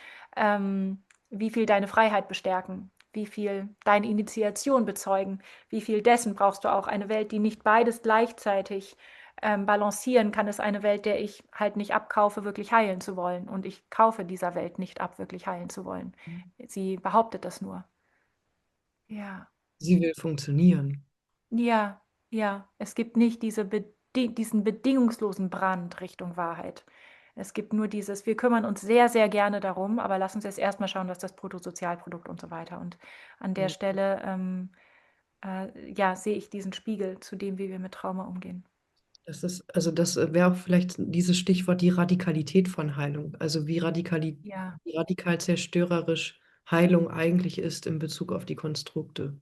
deine Freiheit bestärken? Wie viel deine Initiation bezeugen? Wie viel dessen brauchst du auch? Eine Welt, die nicht beides gleichzeitig balancieren kann, ist eine Welt, der ich halt nicht abkaufe, wirklich heilen zu wollen. Und ich kaufe dieser Welt nicht ab, wirklich heilen zu wollen. Sie behauptet das nur. Ja, Sie will funktionieren. ja, ja. Es gibt nicht diesen bedingungslosen Brand Richtung Wahrheit. Es gibt nur dieses, wir kümmern uns sehr, sehr gerne darum, aber lass uns jetzt erstmal schauen, dass das Bruttosozialprodukt und so weiter. Und an der Hm. Stelle, ja, sehe ich diesen Spiegel zu dem, wie wir mit Trauma umgehen. Das ist, also das wäre auch vielleicht dieses Stichwort, die Radikalität von Heilung. Also Ja, wie radikal zerstörerisch Heilung eigentlich ist in Bezug auf die Konstrukte.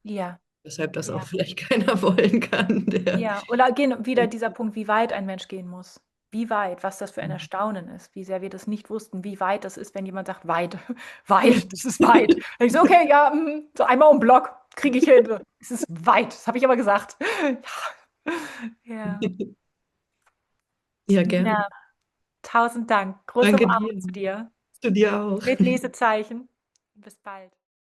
ja, Weshalb das auch ja. vielleicht keiner wollen kann, der. Ja, oder gehen wieder dieser Punkt, wie weit ein Mensch gehen muss. Wie weit, was das für ein Erstaunen ist, wie sehr wir das nicht wussten, wie weit das ist, wenn jemand sagt, weit, weit, das ist weit. Dann ich so, okay, ja, so einmal um Block kriege ich hin. So, es ist weit, das habe ich aber gesagt. Ja, Ja, gerne. Nina, tausend Dank. Große Danke Umarmung dir. zu dir. Zu dir auch. Mit Lesezeichen. Bis bald.